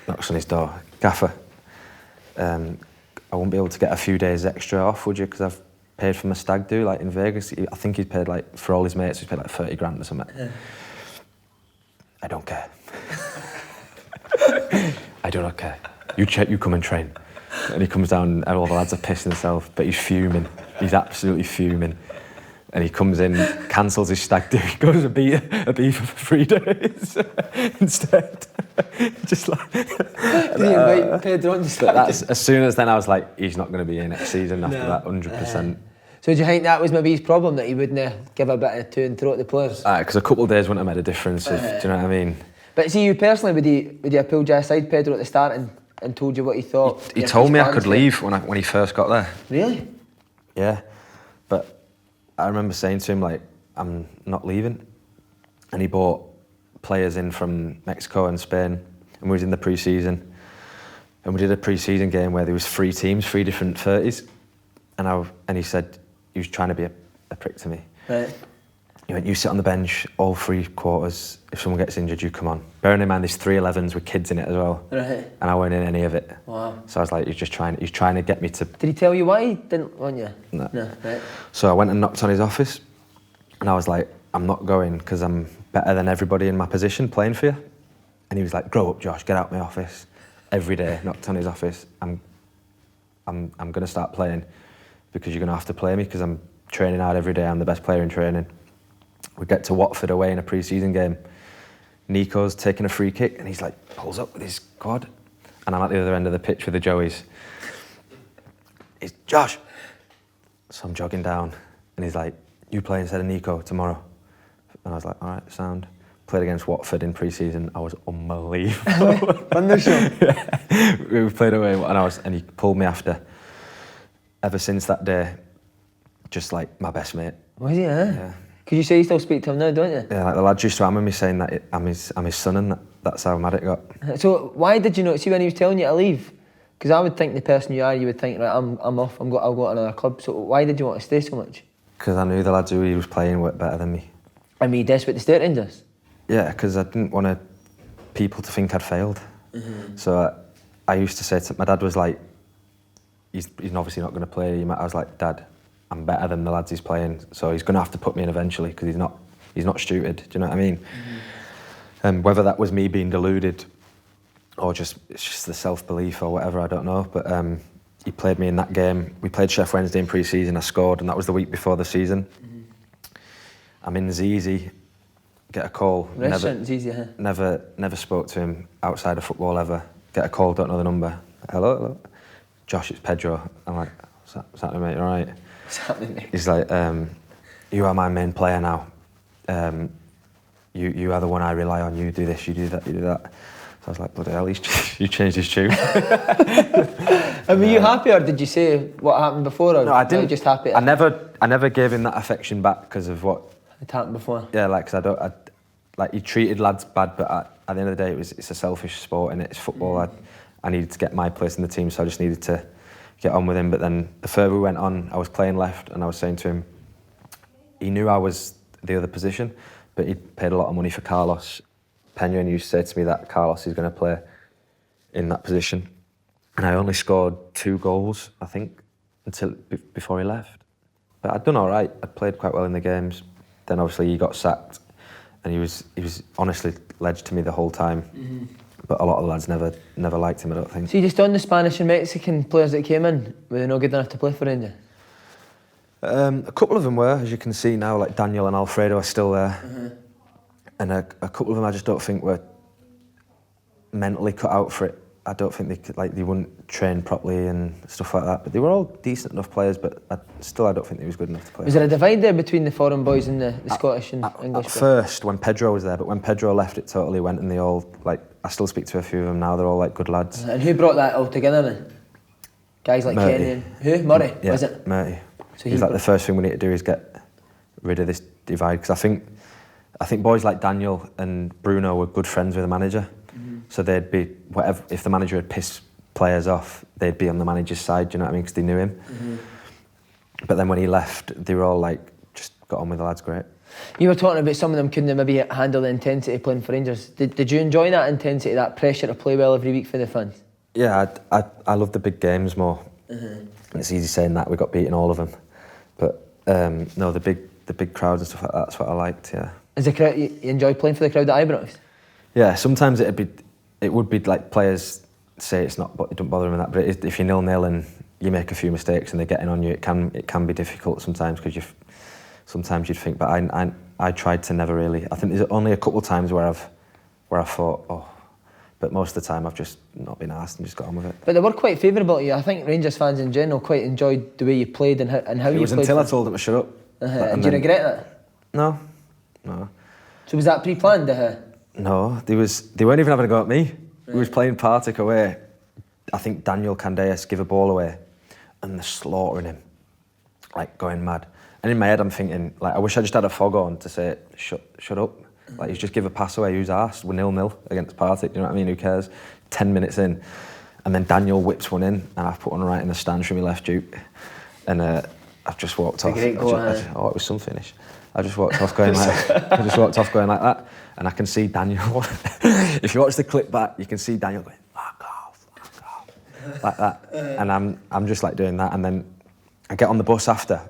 Knocks on his door, Gaffer, I won't be able to get a few days extra off, would you? Because I've paid for my stag do, like in Vegas. I think he'd paid like, for all his mates, he'd paid like 30 grand or something. Yeah. I don't care. I do not care. You come and train. And he comes down and all the lads are pissing themselves, but he's fuming. He's absolutely fuming. And he comes in, cancels his stag do, he goes a beaver for 3 days instead. Just like... Did he invite Pedro on that's, as soon as then I was like, he's not going to be here next season after that, 100%. So do you think that was maybe his problem, that he wouldn't give a bit of to and throw at the players? Because a couple of days wouldn't have made a difference, do you know what I mean? But see, you personally, would he have pulled you aside, Pedro, at the start and told you what he thought? He told me I could leave when he first got there. Really? Yeah, but I remember saying to him, like, I'm not leaving. And he bought players in from Mexico and Spain, and we was in the pre-season. And we did a pre-season game where there was 3 teams, 3 different 30s. And he said, he was trying to be a prick to me. Right. He went, you sit on the bench all 3 quarters. If someone gets injured, you come on. Bearing in mind, there's 3 11s with kids in it as well. Right. And I weren't in any of it. Wow. So I was like, he's trying to get me to... Did he tell you why he didn't want you? No. Right. So I went and knocked on his office, and I was like, I'm not going because I'm better than everybody in my position playing for you. And he was like, grow up, Josh, get out of my office. Every day, knocked on his office. I'm going to start playing because you're going to have to play me because I'm training hard every day. I'm the best player in training. We get to Watford away in a pre-season game. Nico's taking a free kick and he's like, pulls up with his quad. And I'm at the other end of the pitch with the Joeys. He's, Josh. So I'm jogging down and he's like, you play instead of Nico tomorrow. And I was like, all right, sound. Played against Watford in pre-season. I was unbelievable. Yeah. We played away and he pulled me after. Ever since that day, just like my best mate. Was he, huh? Yeah. Because you say you still speak to him now, don't you? Yeah, like the lads used to hammer me saying that I'm his son and that's how mad it got. So why did you not see when he was telling you to leave? Because I would think the person you are, you would think, right, I'm off, I'll go to another club. So why did you want to stay so much? Because I knew the lads who he was playing were better than me. I mean, desperate to stay at Rangers? Yeah, because I didn't want people to think I'd failed. So I used to say to my dad was like, he's obviously not going to play. I was like, Dad, I'm better than the lads he's playing, so he's going to have to put me in eventually because he's not stupid. Do you know what I mean? Whether that was me being deluded or it's just the self-belief or whatever, I don't know. But he played me in that game. We played Sheff Wednesday in pre-season. I scored, and that was the week before the season. I'm in Zizi, get a call. Restaurant Zizi, huh? Never spoke to him outside of football ever. Get a call, don't know the number. Hello. Josh, it's Pedro. I'm like, what's happening, mate? All right. What's happening, mate? He's like, you are my main player now. You are the one I rely on. You do this, you do that, you do that. So I was like, bloody hell, you changed his tune. And were you happy, or did you say what happened before? Or no, I didn't. Were you just happy? I never gave him that affection back because of what It happened before. Yeah, like, cause he treated lads bad, but at the end of the day, it's a selfish sport and it's football. I needed to get my place in the team, so I just needed to get on with him. But then the further we went on, I was playing left, and I was saying to him, he knew I was the other position, but he'd paid a lot of money for Carlos Pena, and he used to say to me that Carlos is going to play in that position. And I only scored 2 goals, I think, before he left. But I'd done all right. I'd played quite well in the games. Then obviously he got sacked, and he was honestly ledged to me the whole time. But a lot of the lads never liked him, I don't think. So you just on the Spanish and Mexican players that came in, were they not good enough to play for Rangers? A couple of them were, as you can see now, like Daniel and Alfredo are still there. And a couple of them I just don't think were mentally cut out for it. I don't think they wouldn't train properly and stuff like that. But they were all decent enough players, but I don't think they was good enough to play. Was there a divide there between the foreign boys and the Scottish and English At boys? first, when Pedro was there, but when Pedro left, it totally went, and they all, like, I still speak to a few of them now, they're all, like, good lads. And who brought that all together then? Guys like Murty. Kenny and... Who? Murty, Yeah, was it? Murty. So he's like, the first thing we need to do is get rid of this divide, because I think boys like Daniel and Bruno were good friends with the manager, so they'd be, whatever, if the manager had pissed players off, they'd be on the manager's side, do you know what I mean, because they knew him. But then when he left, they were all like, just got on with the lads great. You were talking about some of them couldn't maybe handle the intensity playing for Rangers. Did you enjoy that intensity, that pressure to play well every week for the fans? Yeah, I love the big games more. And it's easy saying that, we got beaten all of them. But no, the big crowds and stuff like that, that's what I liked, yeah. Is the crowd, you enjoy playing for the crowd at Ibrox? Yeah, sometimes it would be like players say it don't bother them with that, but if you're 0-0 and you make a few mistakes and they're getting on you, it can be difficult sometimes, because sometimes you'd think, but I tried to never really. I think there's only a couple of times where I thought, oh, but most of the time I've just not been asked and just got on with it. But they were quite favourable to you. I think Rangers fans in general quite enjoyed the way you played and how you played. It was until I told them to shut up. And do you regret that? No. So was that pre-planned? No, they weren't even having a go at me. We was playing Partick away. I think Daniel Candeas give a ball away, and they're slaughtering him, like going mad. And in my head, I'm thinking, like, I wish I just had a foghorn to say, shut up. Like, you just give a pass away, who's arsed? We're 0-0 against Partick, you know what I mean? Who cares? 10 minutes in. And then Daniel whips one in, and I've put one right in the stands from my left juke. And I've just walked off. Great goal, oh, it was some finish. I just walked off going like that. And I can see Daniel. If you watch the clip back, you can see Daniel going, fuck off, like that. And I'm just like doing that, and then I get on the bus after.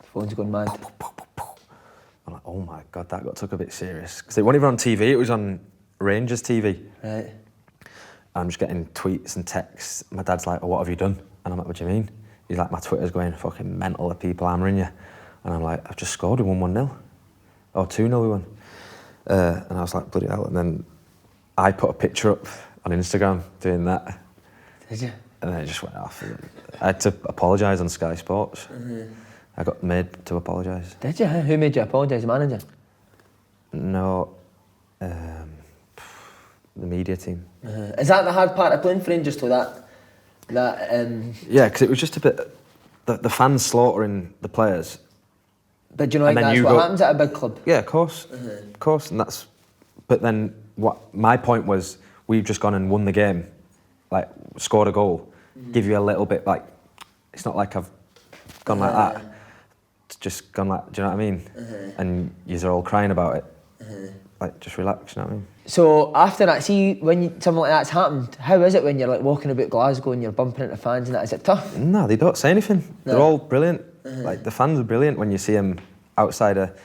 Phone's going mad. I'm like, oh my God, that took a bit serious. Because it wasn't even on TV, it was on Rangers TV. Right. I'm just getting tweets and texts. My dad's like, "Oh, what have you done?" And I'm like, "What do you mean?" He's like, "My Twitter's going fucking mental of people hammering you." And I'm like, "I've just scored. We won 1-0. Or 2-0 we won." And I was like, bloody hell. And then I put a picture up on Instagram doing that. Did you? And then it just went off. I had to apologise on Sky Sports. I got made to apologise. Did you? Who made you apologise? The manager? No, the media team. Is that the hard part of playing for Rangers, though? Yeah, because it was just a bit... The fans slaughtering the players. But do you know like that's what happens at a big club? Yeah, of course. Of course, and that's... But then what my point was, we've just gone and won the game, like scored a goal, give you a little bit like... It's not like I've gone like that. It's just gone like... Do you know what I mean? And you're all crying about it. Like, just relax, you know what I mean? So after that, see, when something like that's happened, how is it when you're like walking about Glasgow and you're bumping into fans and that? Is it tough? No, they don't say anything. No. They're all brilliant. Like, the fans are brilliant when you see them outside of...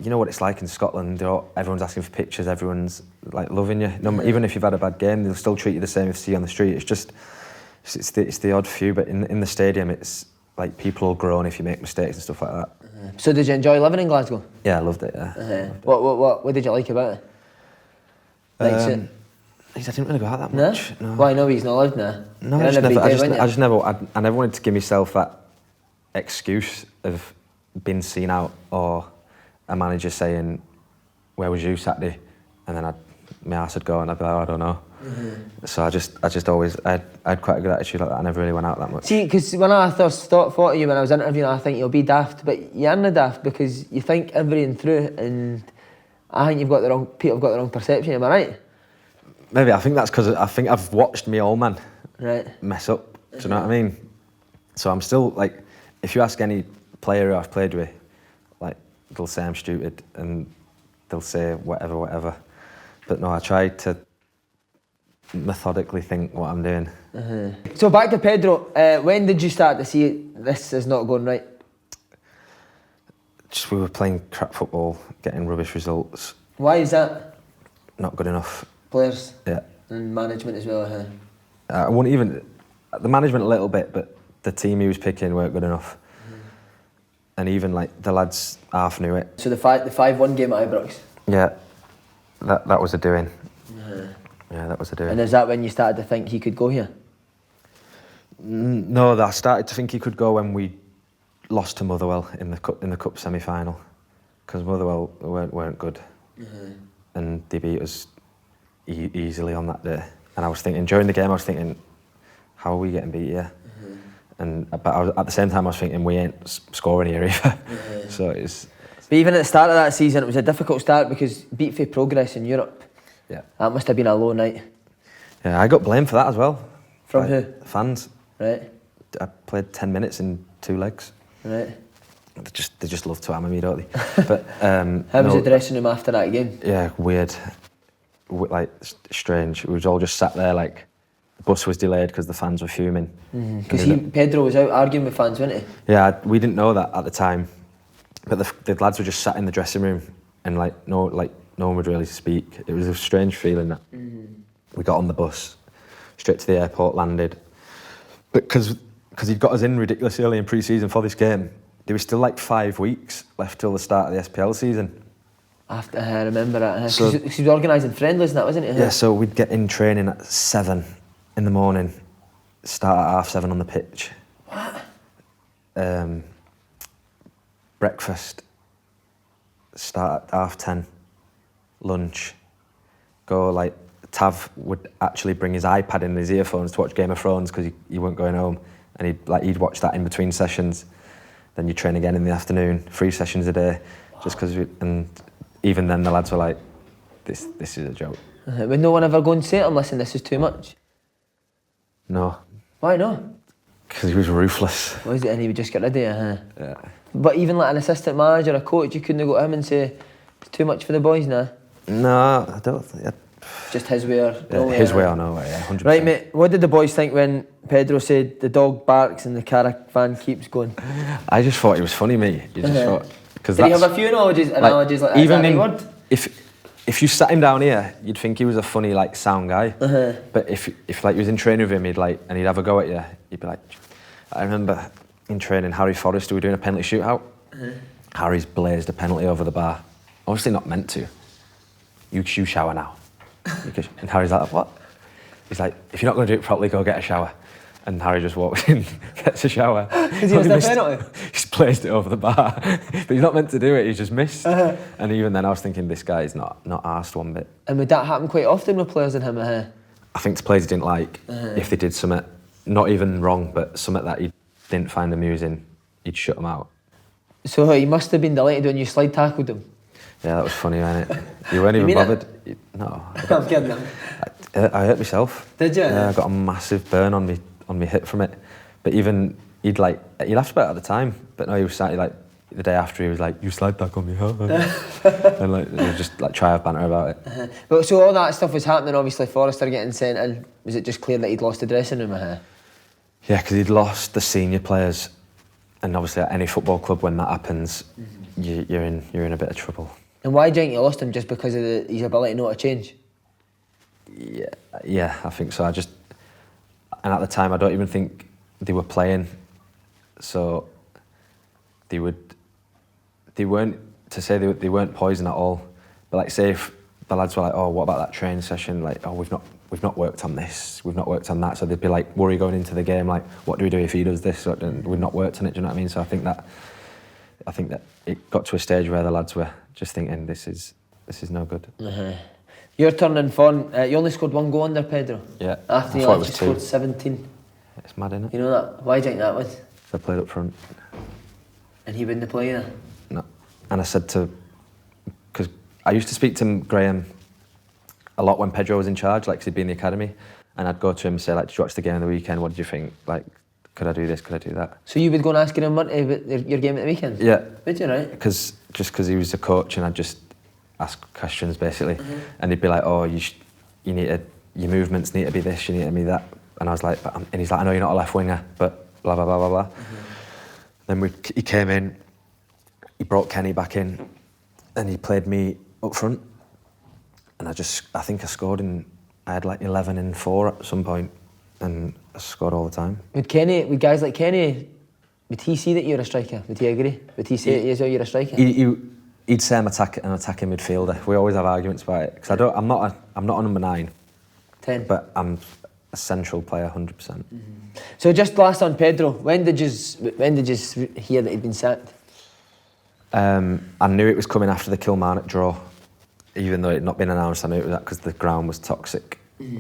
You know what it's like in Scotland, everyone's asking for pictures, everyone's like loving you. No, even if you've had a bad game, they'll still treat you the same if they see you on the street. It's just, it's the odd few, but in the stadium, it's like people will groan if you make mistakes and stuff like that. So did you enjoy living in Glasgow? Yeah, I loved it, yeah. What did you like about it? I didn't really go out that much. No. Why, no, he's not lived there? No, I never wanted to give myself that excuse of being seen out or a manager saying, "Where was you Saturday?" And then my arse would go and I'd be like, "Oh, I don't know." So I just always, I had quite a good attitude like that. I never really went out that much. See, because when I first thought of you when I was interviewing, I think you'll be daft, but you aren't daft because you think everything through, and I think people have got the wrong perception. Am I right? Maybe. I think that's because I think I've watched me old man mess up. Do you know what I mean? So I'm still like, if you ask any player who I've played with, like they'll say I'm stupid and they'll say whatever. But no, I try to methodically think what I'm doing. So back to Pedro, when did you start to see this is not going right? Just we were playing crap football, getting rubbish results. Why is that? Not good enough. Players? Yeah. And management as well, I wouldn't even... The management a little bit, but the team he was picking weren't good enough. And even like the lads half knew it. So the 5-1 game at Ibrox? Yeah, that was a doing. Yeah, that was a doing. And is that when you started to think he could go here? No, I started to think he could go when we lost to Motherwell in the cup semi-final, because Motherwell weren't good, and they beat us easily on that day. And I was thinking during the game, I was thinking, how are we getting beat here? But at the same time, I was thinking we ain't scoring here either. So it's. But even at the start of that season, it was a difficult start because beat for progress in Europe. Yeah. That must have been a low night. Yeah, I got blamed for that as well. From who? Fans. Right. I played 10 minutes in 2 legs. Right. They just love to hammer me, don't they? But how was the dressing room after that game? Yeah, weird. Like strange. We was all just sat there like the bus was delayed because the fans were fuming. Because Pedro was out arguing with fans, wasn't he? Yeah, we didn't know that at the time, but the lads were just sat in the dressing room and no one would really speak. It was a strange feeling that. We got on the bus, straight to the airport, landed, but because he'd got us in ridiculously early in pre-season for this game, there was still like 5 weeks left till the start of the SPL season. After I remember that, so he was organising friendlies and that, wasn't he? Yeah, so we'd get in training at 7 in the morning, start at 7:30 on the pitch. What? Breakfast, start at 10:30, lunch, go like, Tav would actually bring his iPad in his earphones to watch Game of Thrones because he weren't going home, and he'd watch that in between sessions. Then you train again in the afternoon, 3 sessions a day, just because. And even then, the lads were like, "This is a joke." Would no one ever go and say to him, "Listen, this is too much"? No. Why not? Because he was ruthless. Was it? And he would just get rid of you, Yeah. But even like an assistant manager, a coach, you couldn't go to him and say, "It's too much for the boys now." No, I don't think. Just his way or no way. His way or no way, yeah, 100%. Right, mate, what did the boys think when Pedro said the dog barks and the caravan keeps going? I just thought it was funny, mate. You just thought... Did he have a few analogies like that? Even in word? if you sat him down here, you'd think he was a funny, like, sound guy. But if like you was in training with him, he'd have a go at you. He'd be like, I remember in training, Harry Forrester, we were doing a penalty shootout. Harry's blazed a penalty over the bar. Obviously not meant to. You shower now. And Harry's like, what? He's like, if you're not going to do it properly, go get a shower. And Harry just walks in, gets a shower. Because he missed a penalty? He's placed it over the bar. But he's not meant to do it, he's just missed. And even then I was thinking, this guy's not arsed one bit. And would that happen quite often with players in him? I think it's players he didn't like. If they did something, not even wrong, but something that he didn't find amusing, he'd shut them out. So he must have been delighted when you slide tackled him. Yeah, that was funny, wasn't it? You weren't even bothered. No. I'm kidding. I hurt myself. Did you? Yeah, I got a massive burn on me hip from it. But even he laughed about it at the time. But no, he was sat like the day after. He was like, "You slide tackled me, huh?" And like they were just like try banter about it. But so all that stuff was happening. Obviously, Forrester getting sent in. Was it just clear that he'd lost the dressing room? Yeah, because he'd lost the senior players, and obviously at any football club when that happens, you're in a bit of trouble. And why do you think you lost him? Just because of his ability not to change? Yeah, I think so. And at the time, I don't even think they were playing, so they weren't poison at all. But like, say if the lads were like, "Oh, what about that training session?" Like, "Oh, we've not worked on this, we've not worked on that," so they'd be like worried going into the game, like, "What do we do if he does this?" And we've not worked on it. Do you know what I mean? So I think that it got to a stage where the lads were just thinking, "This is no good." You're turning fun. You only scored one goal under Pedro. Yeah. After you actually scored 17. It's mad, isn't it? You know that? Why do you think that was? I played up front. And he wouldn't play either? No. And I said because I used to speak to Graeme a lot when Pedro was in charge, like, 'cause he'd be in the academy, and I'd go to him and say, like, "Did you watch the game on the weekend? What did you think? Like, could I do this? Could I do that?" So you would go and ask him, Murty, about your game at the weekend? Yeah. Would you, right? Because he was a coach, and I'd just ask questions basically, and he'd be like, "Oh, you need to, your movements need to be this, you need to be that," and I was like, and he's like, "I know you're not a left winger, but blah blah blah blah blah." Then he came in, he brought Kenny back in, and he played me up front, and I think I scored I had like 11 in 4 at some point, and I scored all the time. Would guys like Kenny, would he see that you're a striker? Would he agree? Would he say as well you're a striker? He'd say I'm an attacking midfielder. We always have arguments about it, because I'm not a number 9. 10. But I'm a central player, 100%. So just last on Pedro, when did you hear that he'd been sacked? I knew it was coming after the Kilmarnock draw, even though it had not been announced. I knew it was that because the ground was toxic.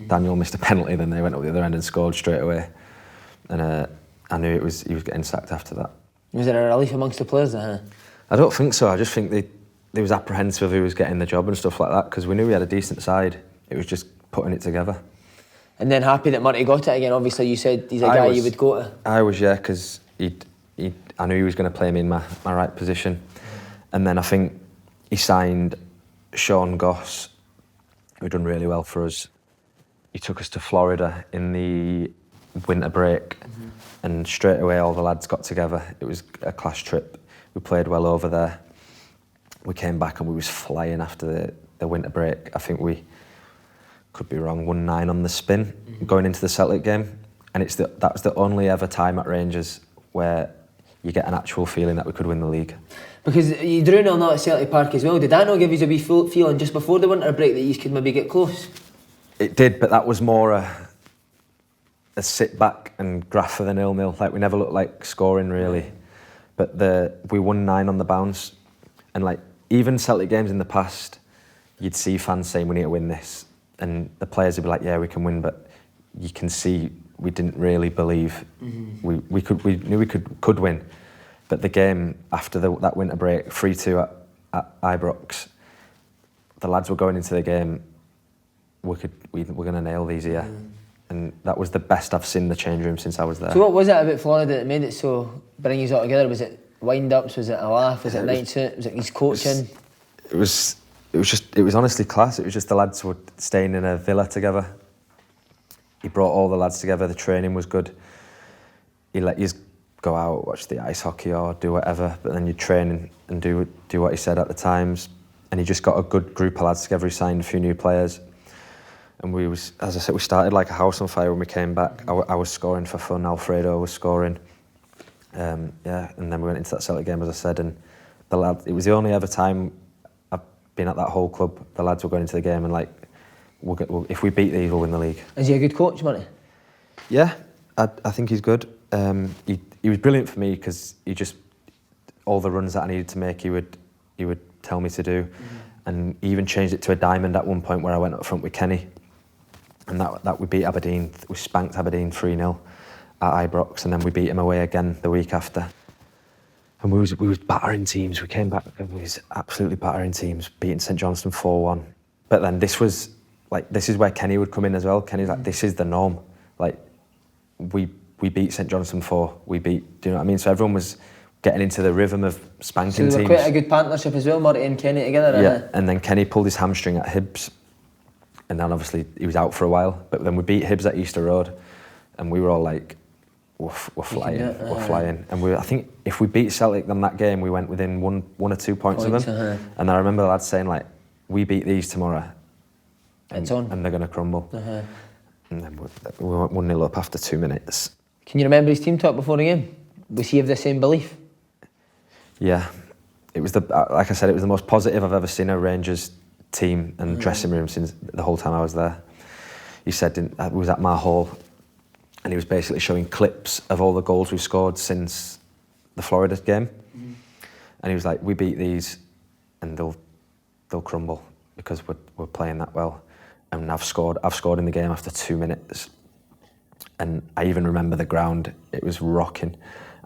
Daniel missed a penalty, then they went up the other end and scored straight away, and I knew he was getting sacked after that. Was there a relief amongst the players then? I don't think so. I just think they was apprehensive who was getting the job and stuff like that, because we knew we had a decent side. It was just putting it together. And then happy that Murty got it again. Obviously, you said he's a guy you would go to. I was, yeah, because I knew he was going to play me in my right position. And then I think he signed Sean Goss, who done really well for us. He took us to Florida in the winter break, and straight away all the lads got together. It was a class trip. We played well over there. We came back and we was flying after the winter break. I think we, could be wrong, 1-9 on the spin going into the Celtic game. And that was the only ever time at Rangers where you get an actual feeling that we could win the league. Because you drew 0-0 at Celtic Park as well. Did that not give you a wee feeling just before the winter break that you could maybe get close? It did, but that was more a sit back and graph for the 0-0. Like, we never looked like scoring really. But we won 9 on the bounce, and like, even Celtic games in the past, you'd see fans saying we need to win this, and the players would be like, "Yeah, we can win," but you can see we didn't really believe we knew we could win. But the game after that winter break, 3-2 at Ibrox, the lads were going into the game, we're going to nail these here. And that was the best I've seen in the change room since I was there. So what was it about Florida that made it so bring you all together? Was it wind-ups? Was it a laugh? Was it nights out? Was it his coaching? It was honestly class. It was just the lads were staying in a villa together. He brought all the lads together. The training was good. He let you go out, watch the ice hockey or do whatever, but then you'd train and do what he said at the times. and he just got a good group of lads together. He signed a few new players, and as I said, we started like a house on fire when we came back. I was scoring for fun. Alfredo was scoring. And then we went into that Celtic game, as I said, and the lad. It was the only ever time I've been at that whole club. The lads were going into the game and like, if we beat these, we'll win the league. Is he a good coach, Murty? Yeah, I think he's good. He was brilliant for me because he just, all the runs that I needed to make, he would tell me to do, and he even changed it to a diamond at one point where I went up front with Kenny, and that we beat Aberdeen. We spanked Aberdeen 3-0 at Ibrox, and then we beat him away again the week after. And we was battering teams. We came back and we was absolutely battering teams, beating St Johnstone 4-1. But then this is where Kenny would come in as well. Kenny's like, this is the norm. Like, we beat St Johnstone 4. Do you know what I mean? So everyone was getting into the rhythm of spanking teams. So they were quite a good partnership as well, Murty and Kenny together. Yeah, and then Kenny pulled his hamstring at Hibs, and then obviously he was out for a while. But then we beat Hibs at Easter Road, and we were all like, we're flying, we're flying. And I think if we beat Celtic on that game, we went within one or 2 points of them. And I remember the lads saying like, we beat these tomorrow, and they're going to crumble. And then we went 1-0 up after 2 minutes. Can you remember his team talk before the game? Was he of the same belief? Yeah, it was like I said, it was the most positive I've ever seen a Rangers team and dressing room since the whole time I was there. He said we was at my hall, and he was basically showing clips of all the goals we've scored since the Florida game, and he was like, "We beat these, and they'll crumble because we're playing that well." And I've scored in the game after 2 minutes, and I even remember the ground; it was rocking,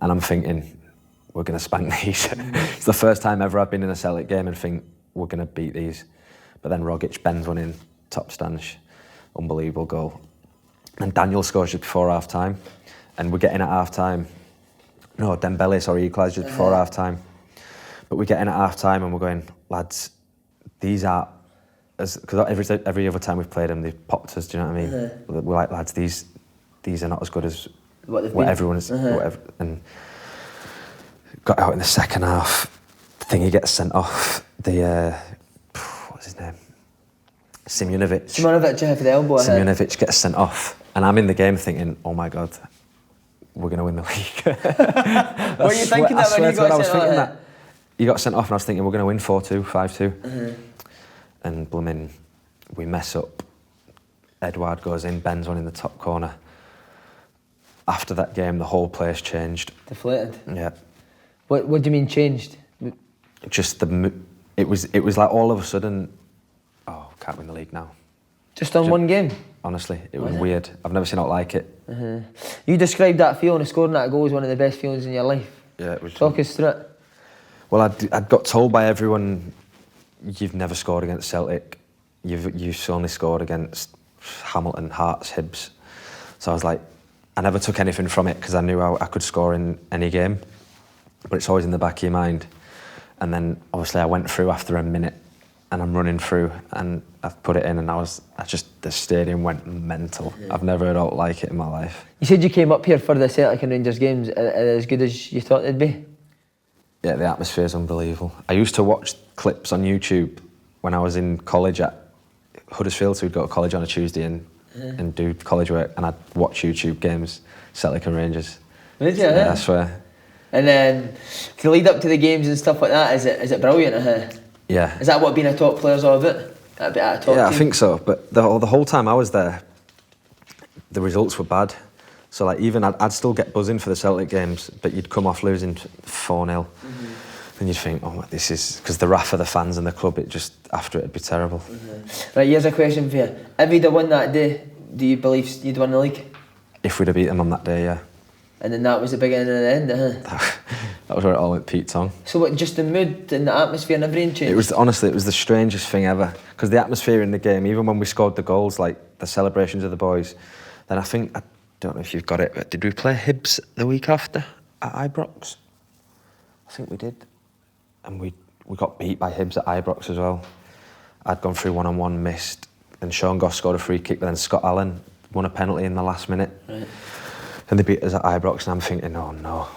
and I'm thinking, we're going to spank these. It's the first time ever I've been in a Celtic game and think we're going to beat these. But then Rogic bends one in, top stanch, unbelievable goal. And Daniel scores just before half time, and we're getting at half time. No, Dembele, equalised just before half time. But we get in at half time and we're going, lads, these are, because every other time we've played them, they've popped us. Do you know what I mean? We're like, lads, these are not as good as what everyone is. And got out in the second half. Thingy gets sent off. What's his name? Simunovic, for the elbow. Simunovic gets sent off, and I'm in the game thinking, "Oh my God, we're going to win the league." What were you thinking that when you got sent off? He got sent off, and I was thinking we're going to win 4-2, 5-2, and blooming, we mess up. Edouard goes in, bends one in the top corner. After that game, the whole place changed. Deflated. Yeah. What do you mean changed? Just it was like all of a sudden, oh, can't win the league now. Just on one game? Honestly, it was weird. I've never seen it like it. You described that feeling of scoring that goal as one of the best feelings in your life. Yeah, it was. Talk us through it. Well, I'd got told by everyone, you've never scored against Celtic. You've only scored against Hamilton, Hearts, Hibs. So I was like, I never took anything from it because I knew I could score in any game. But it's always in the back of your mind. And then obviously I went through after a minute, and I'm running through, and I've put it in, and the stadium went mental. I've never heard out like it in my life. You said you came up here for the Celtic and Rangers games. As good as you thought they'd be? Yeah, the atmosphere is unbelievable. I used to watch clips on YouTube when I was in college at Huddersfield, so we'd go to college on a Tuesday and do college work, and I'd watch YouTube games, Celtic and Rangers. Did you? Yeah, I swear. And then to lead up to the games and stuff like that, is it brilliant? Yeah. Is that what being a top player's all about? A bit at a top team? I think so. But the whole time I was there, the results were bad. So like even I'd still get buzzing for the Celtic games, but you'd come off losing 4-0, and you'd think, oh, this is because the wrath of the fans and the club. After it'd be terrible. Right, here's a question for you: if you'd have won that day, do you believe you'd won the league? If we'd have beat them on that day, yeah. And then that was the beginning and the end, That was where it all went Pete Tong. So what, just the mood and the atmosphere and everything changed? It was the strangest thing ever. Because the atmosphere in the game, even when we scored the goals, like the celebrations of the boys, then I don't know if you've got it, but did we play Hibs the week after at Ibrox? I think we did. And we got beat by Hibs at Ibrox as well. I'd gone through one-on-one, missed, and Sean Goss scored a free kick, but then Scott Allen won a penalty in the last minute. Right. And they beat us at Ibrox, and I'm thinking, oh no,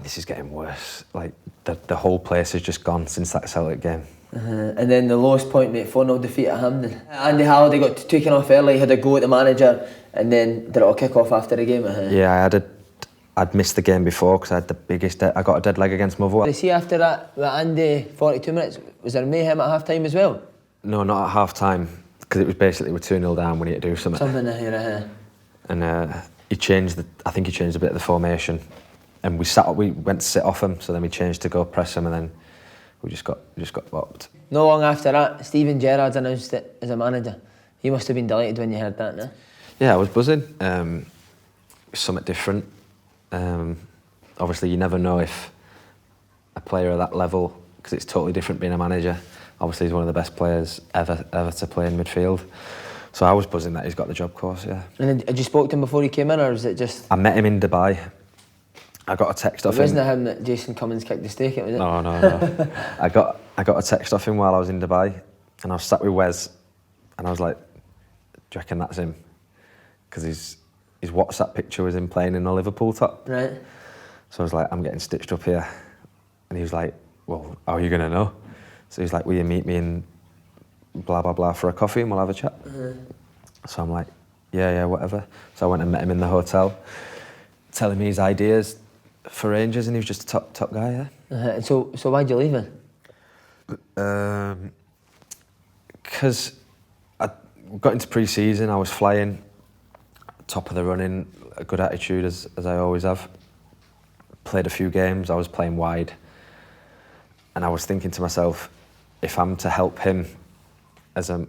this is getting worse. Like, the whole place has just gone since that Celtic game. And then the lowest point, mate, 4-0 defeat at Hampden. Andy Halliday got taken off early, had a go at the manager, and then did it all kick off after the game. Yeah, I'd missed the game before because I had the biggest. I got a dead leg against Motherwell. You see, after that, with Andy, 42 minutes, was there mayhem at half time as well? No, not at half time, because it was basically we're 2-0 down. We need to do something. And he changed I think he changed a bit of the formation, and we went to sit off him. So then we changed to go press him, and then we just got bopped. No long after that, Steven Gerrard's announced it as a manager. You must have been delighted when you heard that, no? Yeah, I was buzzing. It was something different. Obviously, you never know if a player of that level, because it's totally different being a manager. Obviously, he's one of the best players ever to play in midfield. So I was buzzing that he's got the job, of course, yeah. And had you spoke to him before he came in, or was it just... I met him in Dubai. I got a text off him. Wasn't it him that Jason Cummins kicked the steak at, was it? No. I got a text off him while I was in Dubai, and I was sat with Wes, and I was like, do you reckon that's him? Because his WhatsApp picture was him playing in a Liverpool top. Right. So I was like, I'm getting stitched up here. And he was like, well, how are you going to know? So he's like, will you meet me in blah, blah, blah for a coffee and we'll have a chat? So I'm like, yeah, whatever. So I went and met him in the hotel, telling me his ideas for Rangers, and he was just a top guy, yeah. So why'd you leave him? Because I got into pre-season, I was flying, top of the running, a good attitude as I always have. Played a few games, I was playing wide, and I was thinking to myself, if I'm to help him as a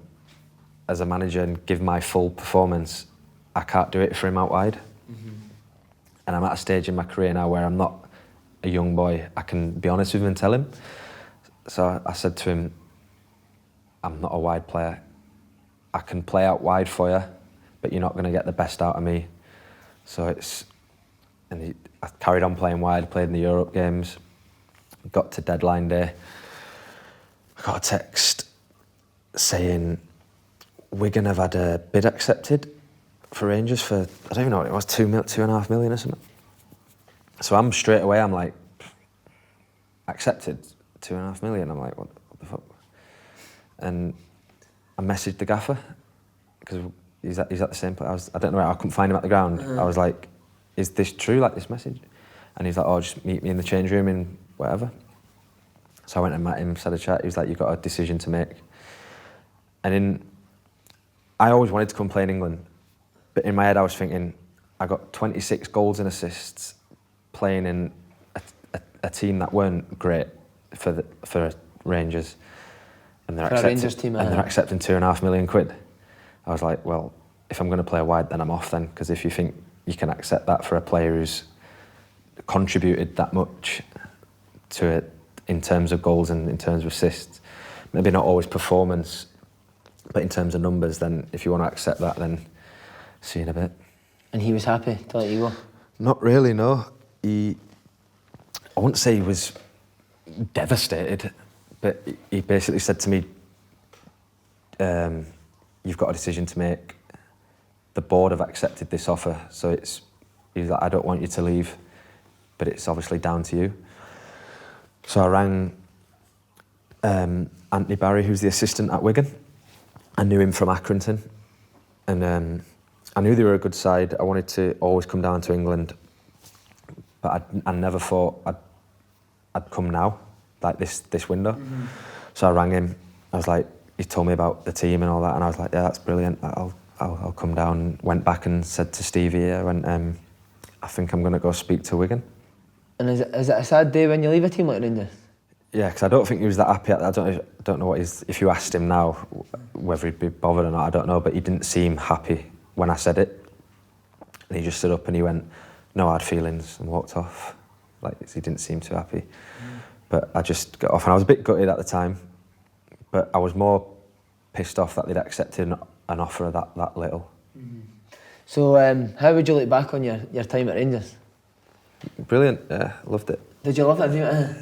manager and give my full performance, I can't do it for him out wide. And I'm at a stage in my career now where I'm not a young boy. I can be honest with him and tell him. So I said to him, I'm not a wide player. I can play out wide for you, but you're not going to get the best out of me. So I carried on playing wide, played in the Europe games, got to deadline day. I got a text saying Wigan have had a bid accepted for Rangers for, I don't even know what it was, 2.5 million or something. So I'm straight away, I'm like, accepted 2.5 million. I'm like, what the fuck? And I messaged the gaffer, because he's at the same place. I don't know, I couldn't find him at the ground. I was like, is this true, like this message? And he's like, oh, just meet me in the change room in whatever. So I went and met him, had a chat. He was like, you've got a decision to make. And I always wanted to come play in England, but in my head I was thinking, I got 26 goals and assists playing in a team that weren't great for Rangers. And they're accepting 2.5 million quid. I was like, well, if I'm going to play wide, then I'm off then, because if you think you can accept that for a player who's contributed that much to it in terms of goals and in terms of assists, maybe not always performance, but in terms of numbers, then if you want to accept that, then see you in a bit. And he was happy to let you go? Not really, no. I wouldn't say he was devastated, but he basically said to me, you've got a decision to make. The board have accepted this offer, so he's like, I don't want you to leave, but it's obviously down to you. So I rang Anthony Barry, who's the assistant at Wigan. I knew him from Accrington, and I knew they were a good side. I wanted to always come down to England, but I never thought I'd come now, like this window. So I rang him. I was like, he told me about the team and all that, and I was like, yeah, that's brilliant. I'll come down. Went back and said to Stevie, I think I'm going to go speak to Wigan. And is it a sad day when you leave a team like Rangers? Yeah, because I don't think he was that happy. I don't know if you asked him now whether he'd be bothered or not, I don't know, but he didn't seem happy when I said it. And he just stood up and he went, no hard feelings, and walked off. Like, he didn't seem too happy. But I just got off, and I was a bit gutted at the time, but I was more pissed off that they'd accepted an offer of that little. So how would you look back on your time at Rangers? Brilliant, yeah, loved it. Did you love it?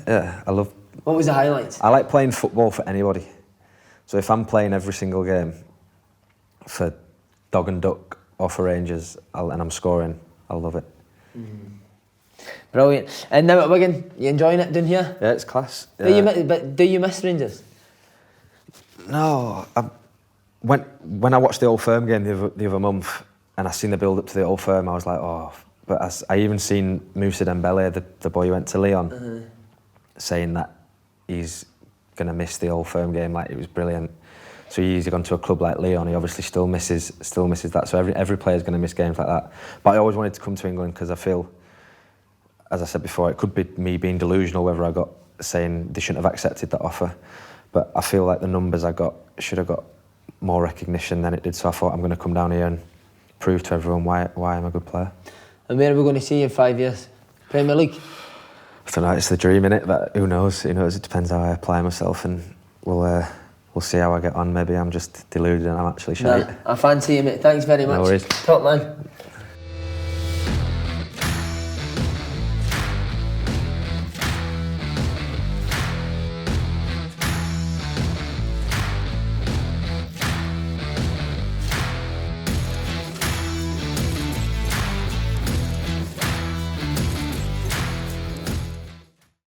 Yeah, I loved. What was the highlights? I like playing football for anybody. So if I'm playing every single game for Dog and Duck or for Rangers, and I'm scoring, I'll love it. Brilliant. And now at Wigan, you enjoying it down here? Yeah, it's class. Do you miss Rangers? No, when I watched the Old Firm game the other month and I seen the build up to the Old Firm, I was like, oh. But I even seen Moussa Dembele, the boy who went to Lyon, saying that he's going to miss the Old Firm game. Like, it was brilliant. So he's gone to a club like Lyon. He obviously still misses that. So every player's going to miss games like that. But I always wanted to come to England because I feel, as I said before, it could be me being delusional whether I got saying they shouldn't have accepted that offer. But I feel like the numbers I got should have got more recognition than it did. So I thought I'm going to come down here and prove to everyone why I'm a good player. And where are we going to see you in 5 years? Premier League? I don't know, it's the dream, innit? But who knows? It depends how I apply myself, and we'll see how I get on. Maybe I'm just deluded and I'm actually shite. Nah, I fancy you, mate. Thanks very much. No worries. Top man.